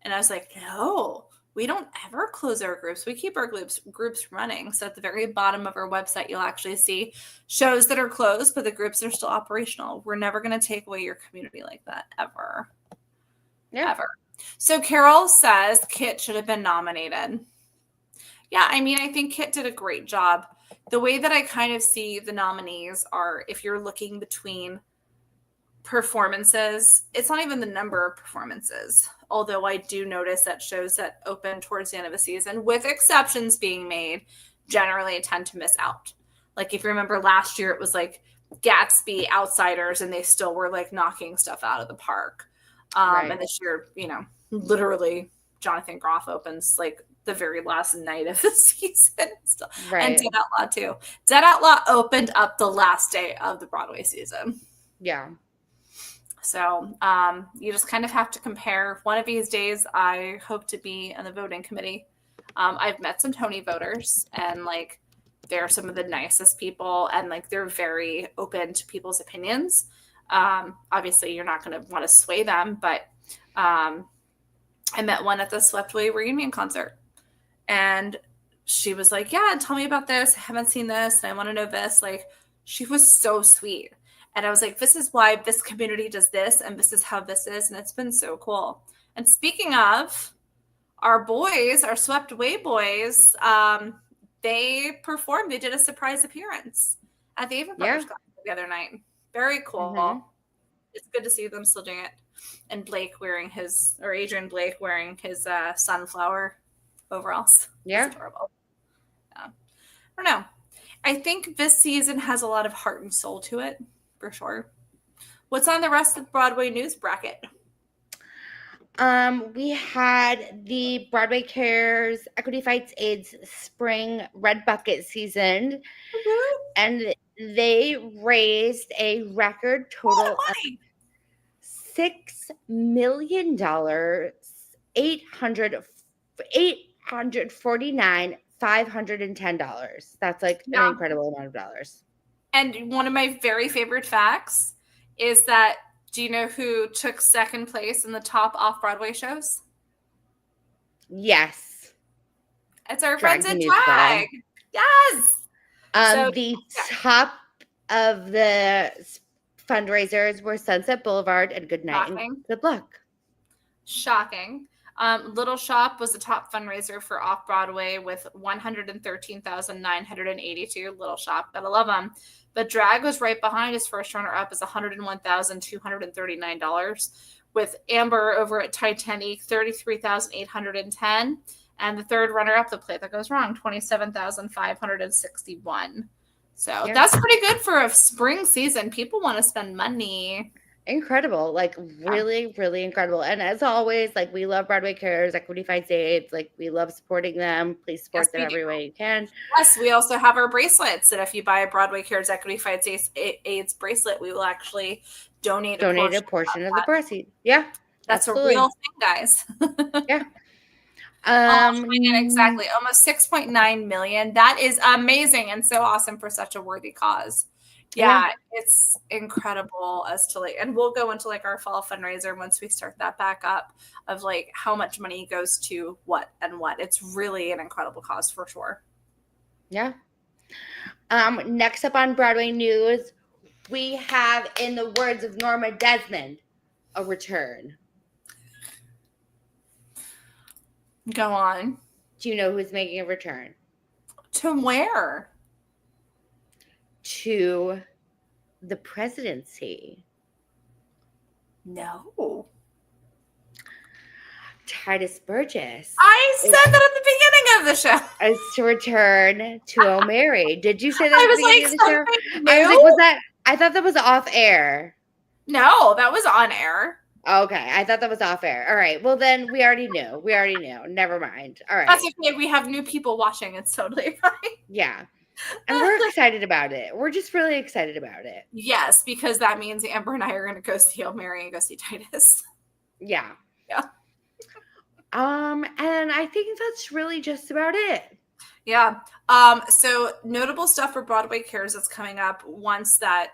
And I was like, no, we don't ever close our groups. We keep our groups running. So at the very bottom of our website, you'll actually see shows that are closed, but the groups are still operational. We're never going to take away your community like that, ever. Yeah. Ever. So Carol says Kit should have been nominated. Yeah, I mean, I think Kit did a great job. The way that I kind of see the nominees are, if you're looking between performances, it's not even the number of performances, although I do notice that shows that open towards the end of a season, with exceptions being made, generally tend to miss out. Like if you remember last year, it was like Gatsby, Outsiders, and they still were like knocking stuff out of the park. Right. And this year, literally Jonathan Groff opens like the very last night of the season. Right. And Dead Outlaw too. Dead Outlaw opened up the last day of the Broadway season. Yeah. So you just kind of have to compare. One of these days, I hope to be on the voting committee. I've met some Tony voters, and like they're some of the nicest people, and like they're very open to people's opinions. Obviously, you're not going to want to sway them, but I met one at the Swept Away reunion concert, and she was like, "Yeah, tell me about this. I haven't seen this, and I want to know this." Like, she was so sweet. And I was like, this is why this community does this, and this is how this is. And it's been so cool. And speaking of our boys, our Swept Away boys, they performed. They did a surprise appearance at the Avon Brothers concert the other night. Very cool. Mm-hmm. It's good to see them still doing it. And Adrian Blake wearing his sunflower overalls. Yeah. It's adorable. Yeah. I don't know. I think this season has a lot of heart and soul to it. For sure. What's on the rest of the Broadway news bracket? We had the Broadway Cares Equity Fights AIDS Spring Red Bucket season, and they raised a record total of $6,849,510. That's like an incredible amount of dollars. And one of my very favorite facts is that, do you know who took second place in the top off-Broadway shows? Yes. It's our friends at Drag. Yes. The top of the fundraisers were Sunset Boulevard and Good Night and Good Luck. Shocking. Little Shop was the top fundraiser for off-Broadway with $113,982. Little Shop, gotta love them. But Drag was right behind. His first runner-up is $101,239, with Amber over at Titanic, $33,810, and the third runner-up, The Play That Goes Wrong, $27,561. So that's pretty good for a spring season. People want to spend money. Incredible, like really, really incredible. And as always, like we love Broadway Cares, Equity Fights AIDS. Like we love supporting them. Please support them every way you can. Yes, we also have our bracelets. And if you buy a Broadway Cares Equity Fights AIDS bracelet, we will actually donate a portion of the proceeds. Yeah, that's absolutely a real thing, guys. Yeah. Exactly, almost 6.9 million. That is amazing and so awesome for such a worthy cause. Yeah, it's incredible as to and we'll go into our fall fundraiser once we start that back up of how much money goes to what and what. It's really an incredible cause for sure. Yeah. Next up on Broadway news, we have, in the words of Norma Desmond, a return. Go on. Do you know who's making a return? To where? To the presidency. No. Titus Burgess I said that at the beginning of the show. is to return to O'Mary. Did you say that I at the was beginning like, of the show? something I was like, was new? that? I thought that was off air. No, that was on air. Okay, I thought that was off air. All right, well then we already knew. We already knew. Never mind. All right. That's okay. We have new people watching. It's totally fine. Yeah, and we're excited about it. We're just really excited about it. Yes, because that means Amber and I are going to go see O'Mary and go see Titus. Yeah. Yeah. And I think that's really just about it. Yeah. So notable stuff for Broadway Cares that's coming up once that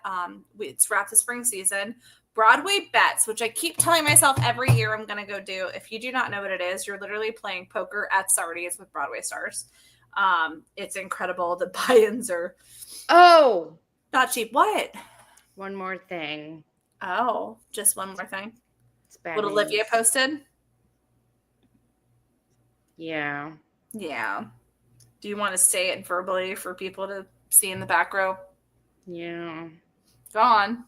it's wrapped the spring season. Broadway Bets, which I keep telling myself every year I'm going to go do. If you do not know what it is, you're literally playing poker at Sardi's with Broadway stars. It's incredible. The buy-ins are not cheap. What? One more thing. Oh, just one more thing. It's bad What news. Olivia posted? Yeah. Yeah. Do you want to say it verbally for people to see in the back row? Yeah. Go on.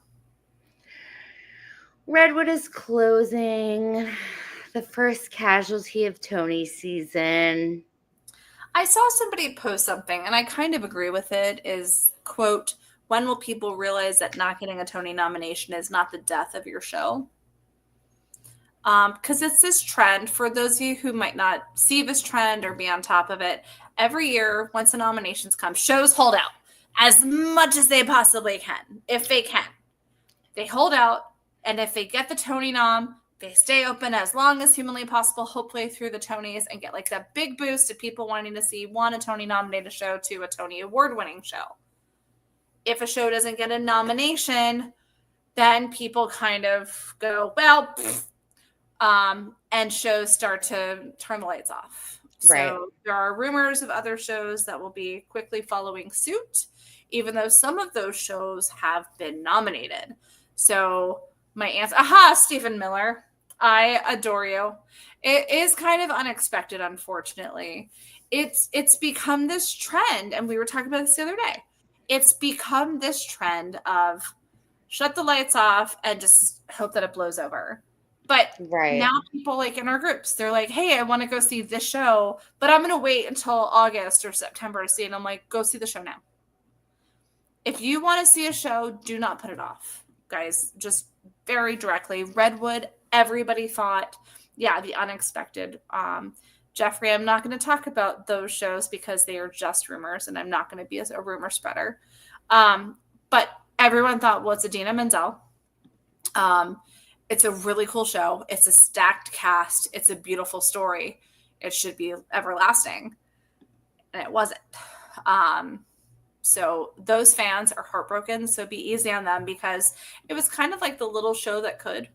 Redwood is closing. The first casualty of Tony season. I saw somebody post something, and I kind of agree with it, is, quote, when will people realize that not getting a Tony nomination is not the death of your show? Because it's this trend. For those of you who might not see this trend or be on top of it, every year, once the nominations come, shows hold out as much as they possibly can, if they can. They hold out, and if they get the Tony nom, they stay open as long as humanly possible, hopefully through the Tonys, and get like that big boost of people wanting to see a Tony nominated show to a Tony award winning show. If a show doesn't get a nomination, then people kind of go, well, and shows start to turn the lights off. Right. So there are rumors of other shows that will be quickly following suit, even though some of those shows have been nominated. So my answer, Stephen Miller, I adore you. It is kind of unexpected, unfortunately. It's become this trend, and we were talking about this the other day. It's become this trend of shut the lights off and just hope that it blows over. But now people like in our groups, they're like, hey, I want to go see this show, but I'm going to wait until August or September to see it. And I'm like, go see the show now. If you want to see a show, do not put it off, guys. Just very directly. Redwood, everybody thought, yeah, the unexpected. Jeffrey, I'm not going to talk about those shows because they are just rumors, and I'm not going to be a rumor spreader. But everyone thought, well, it's Idina Menzel. It's a really cool show. It's a stacked cast. It's a beautiful story. It should be everlasting. And it wasn't. So those fans are heartbroken. So be easy on them because it was kind of like the little show that could.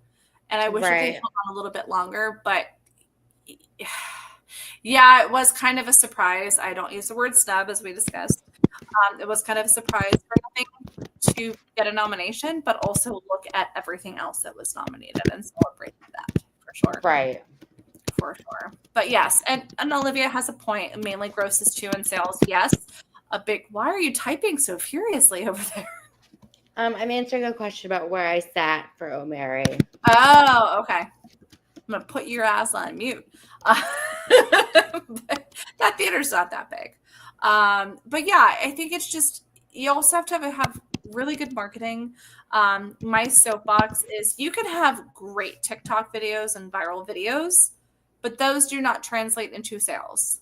And I wish that they held on a little bit longer. But yeah, it was kind of a surprise. I don't use the word snub as we discussed. It was kind of a surprise for nothing to get a nomination, but also look at everything else that was nominated and celebrate that for sure. Right. For sure. But yes, and Olivia has a point. Mainly grosses too in sales. Yes. Why are you typing so furiously over there? I'm answering a question about where I sat for O'Mary. Oh, okay. I'm going to put your ass on mute. That theater's not that big. But yeah, I think it's just, you also have to have really good marketing. My soapbox is you can have great TikTok videos and viral videos, but those do not translate into sales.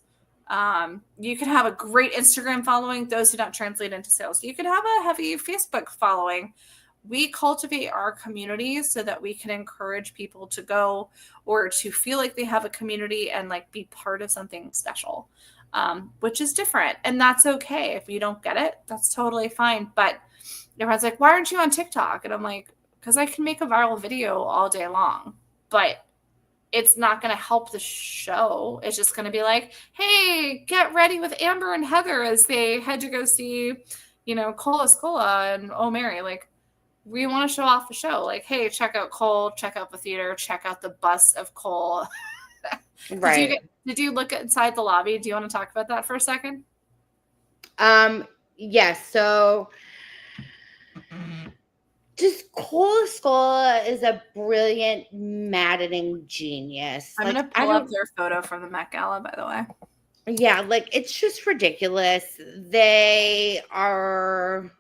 You can have a great Instagram following. Those do not translate into sales. You can have a heavy Facebook following. We cultivate our communities so that we can encourage people to go or to feel like they have a community and like be part of something special, which is different. And that's okay. If you don't get it, that's totally fine. But everyone's like, why aren't you on TikTok? And I'm like, because I can make a viral video all day long, but it's not going to help the show. It's just going to be like, hey, get ready with Amber and Heather as they head to go see, Cole Escola and O'Mary. Like, we want to show off the show. Like, hey, check out Cole, check out the theater, check out the bust of Cole. Right. Did you look inside the lobby? Do you want to talk about that for a second? Yes. So just Cole Escola is a brilliant, maddening genius. I'm Like, gonna I pull up don't, their photo from the Met Gala, by the way. yeah, like, it's just ridiculous. They are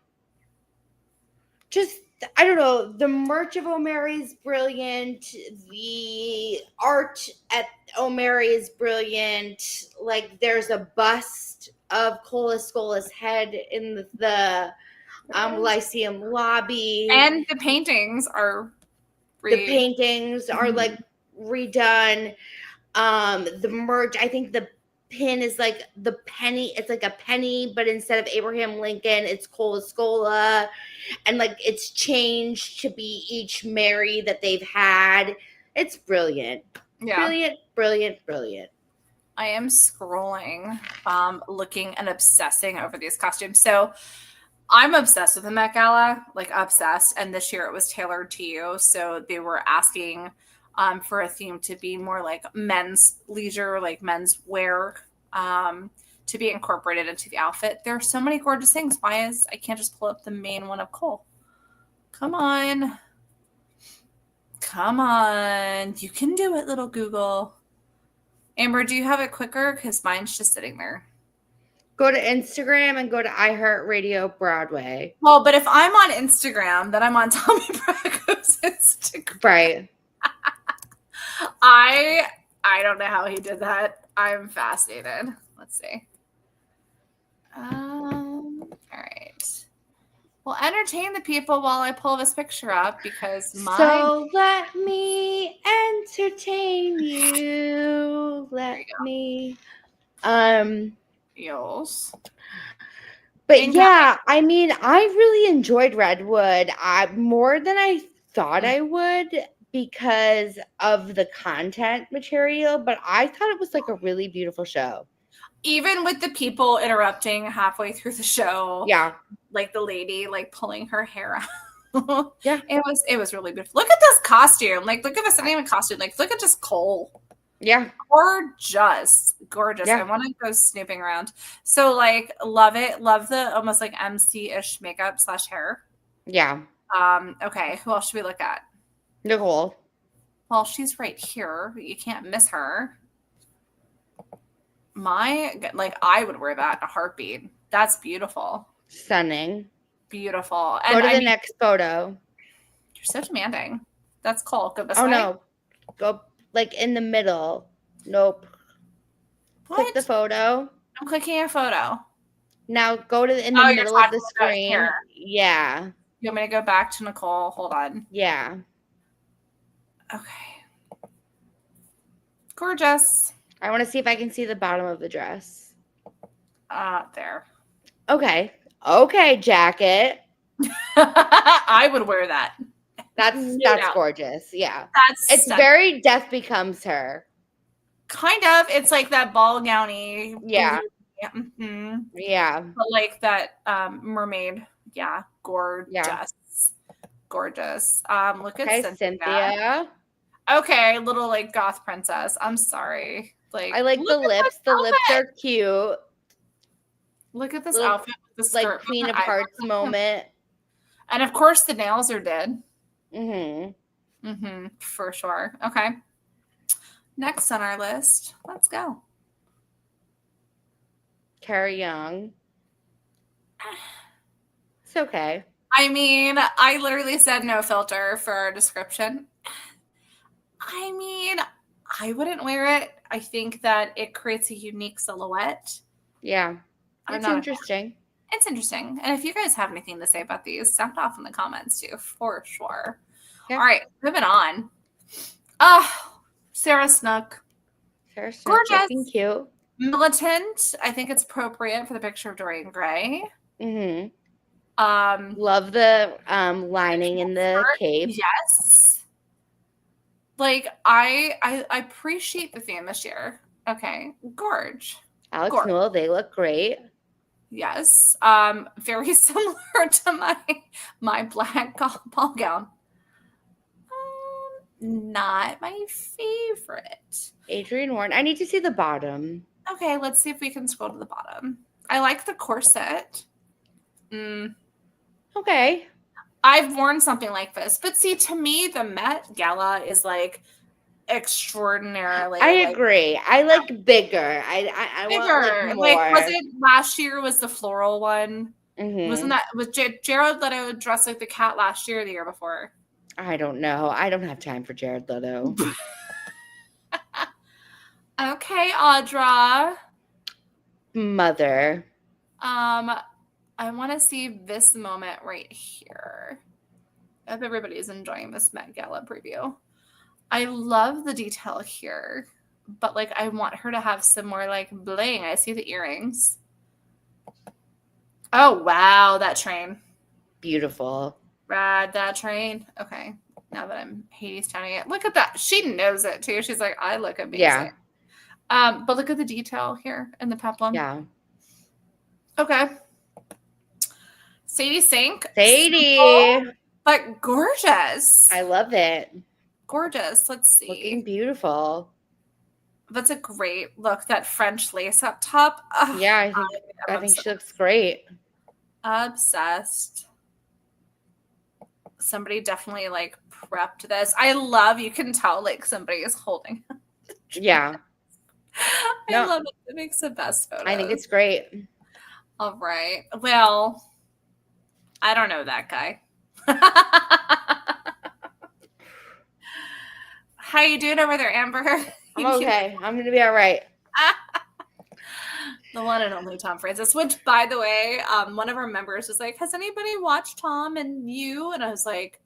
just, I don't know, the merch of O'Mary is brilliant. The art at O'Mary is brilliant. Like, there's a bust of Cole Escola's head in the Lyceum lobby. And the paintings are The paintings are Mhm. like redone. The merch, I think the pin is like the penny, it's like a penny, but instead of Abraham Lincoln, it's Cole Escola. And like it's changed to be each Mary that they've had. It's brilliant. Yeah. Brilliant, brilliant, brilliant. I am scrolling, looking and obsessing over these costumes. So I'm obsessed with the Met Gala, like obsessed. And this year it was tailored to you. So they were asking for a theme to be more like men's leisure, like men's wear, to be incorporated into the outfit. There are so many gorgeous things. Why is I can't just pull up the main one of Cole? Come on. Come on. You can do it, little Google. Amber, do you have it quicker? Because mine's just sitting there. Go to Instagram and go to iHeartRadio Broadway. Well, but if I'm on Instagram, then I'm on Tommy Bracco's Instagram. Right. I don't know how he did that. I'm fascinated. Let's see. All right. Well, entertain the people while I pull this picture up because So let me entertain you. Let me yours. but Incoming. yeah, I mean, I really enjoyed Redwood. More than I thought I would because of the content material, but I thought it was like a really beautiful show. Even with the people interrupting halfway through the show, Yeah. like the lady like pulling her hair out. Yeah. It was really beautiful. Look at this costume. Like look at this name and costume. Like look at just Cole. Yeah. Gorgeous. Gorgeous. I Yeah. want to go snooping around. So like love it. Love the almost like MC-ish makeup / hair. Yeah. Okay, who else should we look at? Nicole. Well, she's right here. You can't miss her. I would wear that in a heartbeat. That's beautiful. Stunning. Beautiful. Go And to the next photo. you're so demanding. That's Cole. Go this Oh way. no. Go like in the middle. Nope. What? Click the photo. I'm clicking a photo. Now go to in the You're middle of the talking about screen. here. Yeah. You want me to go back to Nicole? Hold on. Yeah. Okay. Gorgeous. I want to see if I can see the bottom of the dress. There. Okay. Okay, jacket. I would wear that. That's doubt. gorgeous. Yeah. That's It's very Death Becomes Her. kind of. It's like that ball gowny. Yeah. Mm-hmm. Yeah. But like that mermaid. Yeah. Gorgeous. Yeah. Gorgeous. Look at Okay, Cynthia. Okay, little like goth princess. I'm sorry. Like I like the lips. The lips are cute. Look at this Little, outfit with the skirt. like Queen of Hearts moment. And of course the nails are did. Mm-hmm. For sure. Okay. Next on our list. Let's go. Carrie Young. It's okay. I mean, I literally said no filter for our description. I mean, I wouldn't wear it. I think that it creates a unique silhouette. Yeah. It's interesting. It's interesting. And if you guys have anything to say about these, sound off in the comments too, for sure. Yeah. All right, moving on. Sarah Snook. Sarah Snook, looking cute. Militant. I think it's appropriate for the picture of Dorian Gray. Mm-hmm. Love the lining in the cape. Yes. Like I appreciate the theme this year. Okay, gorge. Alex Newell, they look great. Yes. Very similar to my black ball gown. Not my favorite. Adrienne Warren. I need to see the bottom. Okay, let's see if we can scroll to the bottom. I like the corset. Okay. I've worn something like this. But see, to me, the Met Gala is like I extraordinarily like agree. I like bigger. I want like bigger. Like, was more. it last year was the floral one? Wasn't Hmm. that was Jared Leto dressed like the cat last year or the year before? I don't know. I don't have time for Jared Leto. Okay, Audra. Mother. Um, I want to see this moment right here. I hope everybody's enjoying this Met Gala preview. I love the detail here, but like I want her to have some more like bling. I see the earrings. Oh wow, that train. Beautiful. Ride that train. Okay. Now that I'm Hades Towning it. Look at that. She knows it too. She's like, I look amazing. Yeah. But look at the detail here in the peplum. Yeah. Okay. Sadie Sink. Sadie. Simple, but gorgeous. I love it. Gorgeous. Let's Looking see. beautiful. That's a great look. That French lace up top. Oh, Yeah, I'm I think obsessed. she looks great. Obsessed. Somebody definitely like prepped this. I love, you can tell like somebody is holding. Yeah. I No, love it. It makes the best photos. I think it's great. All right. Well, I don't know that guy. How you doing over there, Amber? I'm okay. I'm gonna be all right. The one and only Tom Francis, which, by the way, one of our members was like, has anybody watched Tom and You? And I was like,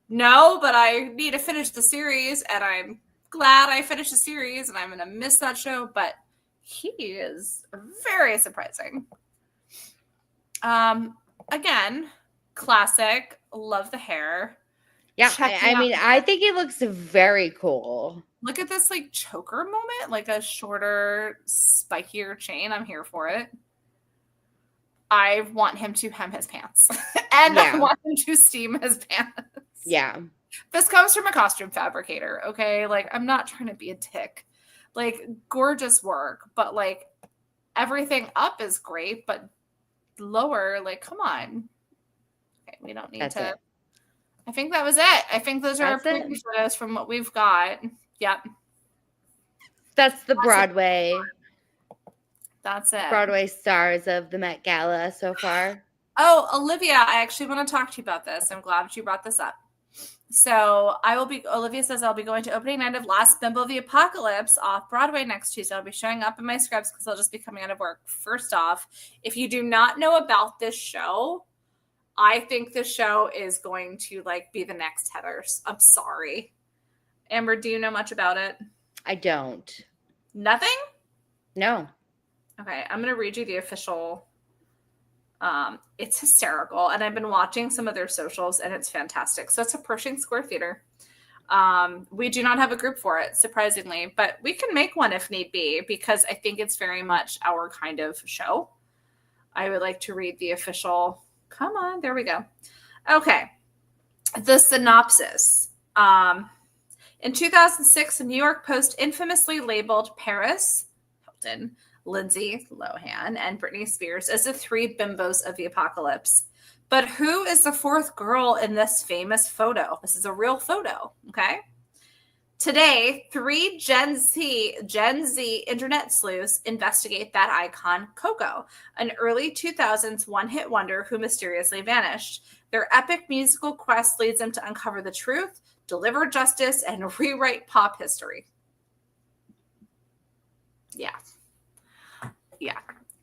no, but I need to finish the series, and I'm glad I finished the series, and I'm going to miss that show, but he is very surprising. Again, classic, love the hair. Yeah, I mean, I think it looks very cool. Look at this like choker moment, like a shorter, spikier chain. I'm here for it. I want him to hem his pants. And I want him to steam his pants. Yeah. This comes from a costume fabricator, okay? Like, I'm not trying to be a tick. Like, gorgeous work, but like everything up is great, but lower, like, come on. Okay, we don't need to. I think that was it. I think those are our preview photos from what we've got. Yep. That's the Broadway. That's it. Broadway stars of the Met Gala so far. Oh, Olivia, I actually want to talk to you about this. I'm glad you brought this up. So Olivia says I'll be going to opening night of Last Bimbo of the Apocalypse off Broadway next Tuesday. I'll be showing up in my scrubs because I'll just be coming out of work. First off, if you do not know about this show, I think this show is going to like be the next Heathers. I'm sorry. Amber, do you know much about it? I don't. Nothing? No. Okay, I'm going to read you the official. It's hysterical, and I've been watching some of their socials, and it's fantastic. So it's a Pershing Square Theater. We do not have a group for it, surprisingly, but we can make one if need be, because I think it's very much our kind of show. I would like to read the official. Come on, there we go. Okay, the synopsis. In 2006, the New York Post infamously labeled Paris Hilton, Lindsay Lohan, and Britney Spears as the three bimbos of the apocalypse. But who is the fourth girl in this famous photo? This is a real photo, okay? Today, three Gen Z internet sleuths investigate that icon, Coco, an early 2000s one-hit wonder who mysteriously vanished. Their epic musical quest leads them to uncover the truth, deliver justice, and rewrite pop history. Yeah.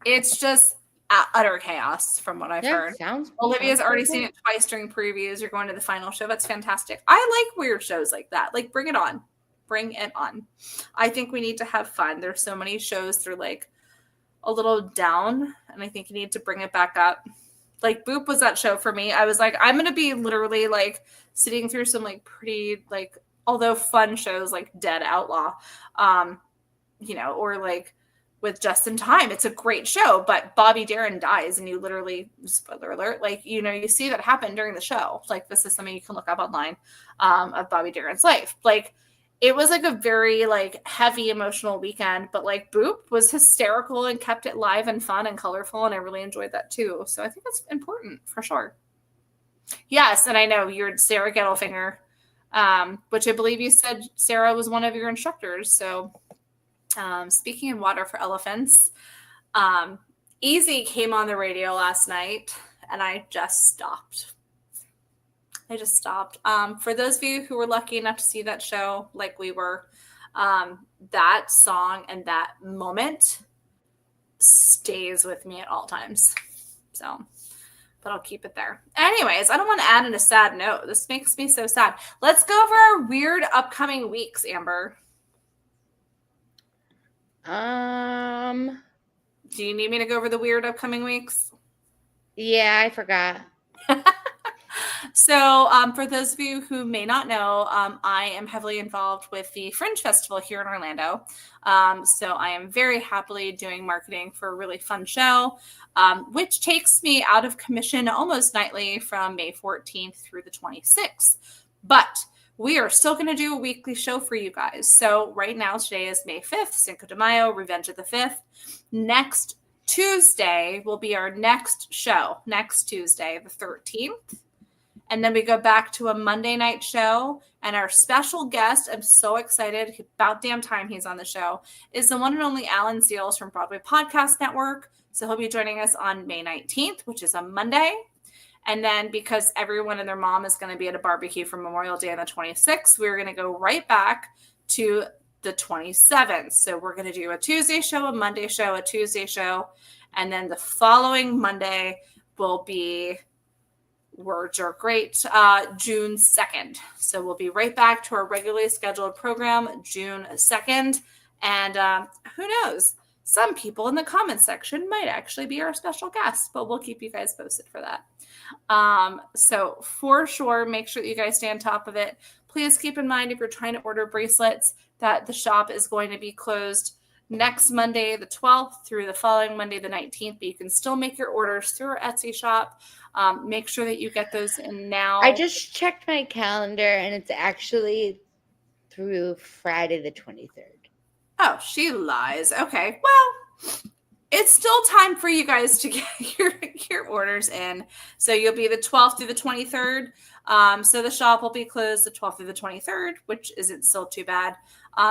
It's just utter chaos from what I've heard. Olivia's already seen it twice during previews. You're going to the final show. That's fantastic. I like weird shows like that. Like, bring it on. Bring it on. I think we need to have fun. There's so many shows through like a little down, and I think you need to bring it back up. Like, Boop was that show for me. I was like, I'm going to be literally like sitting through some like pretty, like, although fun shows like Dead Outlaw, or like with Just in Time. It's a great show, but Bobby Darin dies, and you literally, spoiler alert, like, you see that happen during the show. Like, this is something you can look up online of Bobby Darin's life. Like, it was like a very like heavy emotional weekend, but like Boop was hysterical and kept it live and fun and colorful, and I really enjoyed that too. So I think that's important for sure. Yes, and I know you're Sarah Gettlefinger, which I believe you said Sarah was one of your instructors. So, speaking of water for elephants, Easy came on the radio last night, and I just stopped. I just stopped. For those of you who were lucky enough to see that show, like we were, that song and that moment stays with me at all times. So, but I'll keep it there. Anyways, I don't want to add in a sad note. This makes me so sad. Let's go over our weird upcoming weeks, Amber. Do you need me to go over the weird upcoming weeks? Yeah, I forgot. So, for those of you who may not know, I am heavily involved with the Fringe Festival here in Orlando. So, I am very happily doing marketing for a really fun show, which takes me out of commission almost nightly from May 14th through the 26th. But we are still going to do a weekly show for you guys. So, right now, today is May 5th, Cinco de Mayo, Revenge of the 5th. Next Tuesday will be our next show, next Tuesday, the 13th. And then we go back to a Monday night show. And our special guest, I'm so excited, about damn time he's on the show, is the one and only Alan Seals from Broadway Podcast Network. So he'll be joining us on May 19th, which is a Monday. And then because everyone and their mom is going to be at a barbecue for Memorial Day on the 26th, we're going to go right back to the 27th. So we're going to do a Tuesday show, a Monday show, a Tuesday show. And then the following Monday will be... words are great. June 2nd. So we'll be right back to our regularly scheduled program, June 2nd. And who knows? Some people in the comments section might actually be our special guests, but we'll keep you guys posted for that. So for sure, make sure that you guys stay on top of it. Please keep in mind, if you're trying to order bracelets, that the shop is going to be closed next Monday, the 12th, through the following Monday, the 19th, but you can still make your orders through our Etsy shop. Make sure that you get those in now. I just checked my calendar, and it's actually through Friday the 23rd. Oh, she lies. Okay, well, it's still time for you guys to get your orders in. So you'll be the 12th through the 23rd. So the shop will be closed the 12th through the 23rd, which isn't still too bad.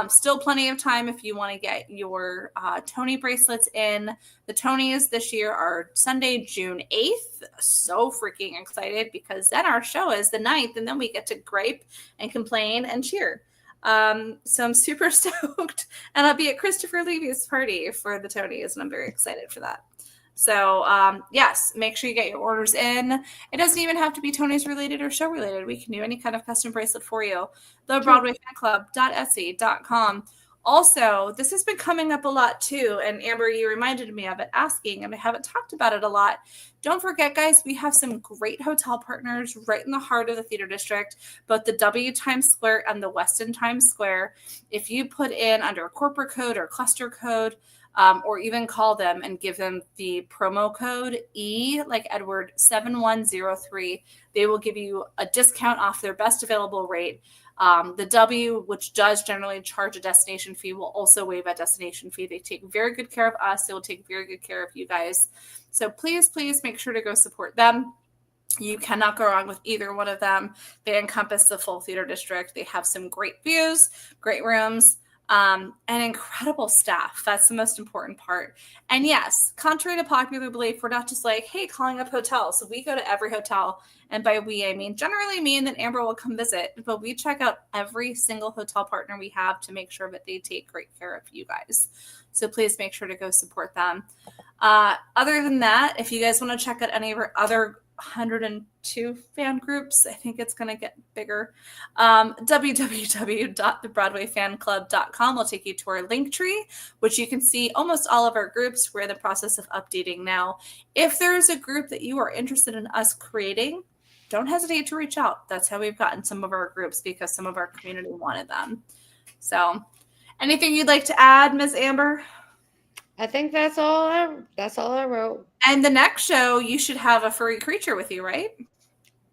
Still plenty of time if you want to get your Tony bracelets in. The Tonys this year are Sunday, June 8th. So freaking excited, because then our show is the 9th, and then we get to gripe and complain and cheer. So I'm super stoked, and I'll be at Christopher Levy's party for the Tonys, and I'm very excited for that. So, yes, make sure you get your orders in. It doesn't even have to be Tony's related or show related. We can do any kind of custom bracelet for you. The BroadwayFanClub.etsy.com. Also, this has been coming up a lot too. And Amber, you reminded me of it asking, and I haven't talked about it a lot. Don't forget, guys, we have some great hotel partners right in the heart of the theater district, both the W Times Square and the Westin Times Square. If you put in under a corporate code or cluster code, or even call them and give them the promo code E, like Edward, 7103. They will give you a discount off their best available rate. The W, which does generally charge a destination fee, will also waive that destination fee. They take very good care of us. They will take very good care of you guys. So please, please make sure to go support them. You cannot go wrong with either one of them. They encompass the full theater district. They have some great views, great rooms, and incredible staff. That's the most important part. And yes, contrary to popular belief, we're not just like, hey, calling up hotels. So we go to every hotel. And by we, I mean generally me and then Amber will come visit. But we check out every single hotel partner we have to make sure that they take great care of you guys. So please make sure to go support them. Other than that, if you guys want to check out any of our other 102 fan groups, I think it's going to get bigger. www.thebroadwayfanclub.com will take you to our link tree, which you can see almost all of our groups. We're in the process of updating now. If there's a group that you are interested in us creating, don't hesitate to reach out. That's how we've gotten some of our groups, because some of our community wanted them. So anything you'd like to add, Ms. Amber? I think that's all I wrote. And the next show, you should have a furry creature with you, right?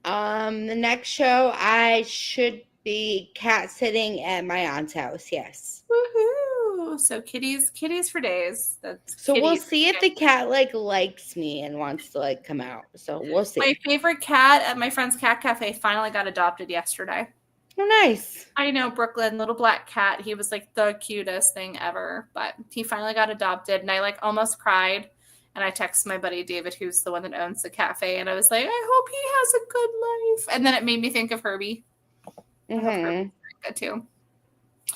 The next show, I should be cat sitting at my aunt's house. Yes. Woohoo! too. So kitties for days. That's So we'll kitties. see if the cat likes me and wants to come out. So we'll see. My favorite cat at my friend's cat cafe finally got adopted yesterday. Oh, nice. I know, Brooklyn, little black cat. He was like the cutest thing ever, but he finally got adopted, and I almost cried. And I texted my buddy David, who's the one that owns the cafe, and I was like, I hope he has a good life. And then it made me think of Herbie. I hope Herbie's good too.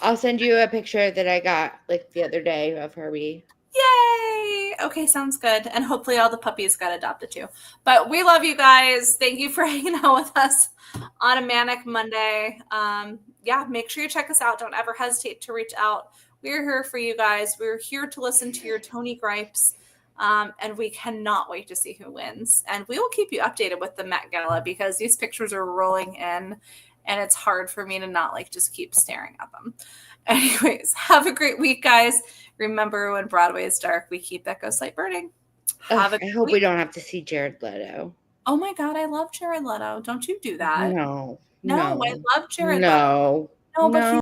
I'll send you a picture that I got the other day of Herbie. Yay! Okay, sounds good. And hopefully all the puppies got adopted too. But we love you guys. Thank you for hanging out with us on a Manic Monday. Yeah, make sure you check us out. Don't ever hesitate to reach out. We're here for you guys. We're here to listen to your Tony gripes. And we cannot wait to see who wins. And we will keep you updated with the Met Gala because these pictures are rolling in and it's hard for me to not just keep staring at them. Anyways, have a great week, guys. Remember, when Broadway is dark, we keep that ghost light burning. I hope we don't have to see Jared Leto. Oh my God, I love Jared Leto. Don't you do that. No. I love Jared Leto. No, but he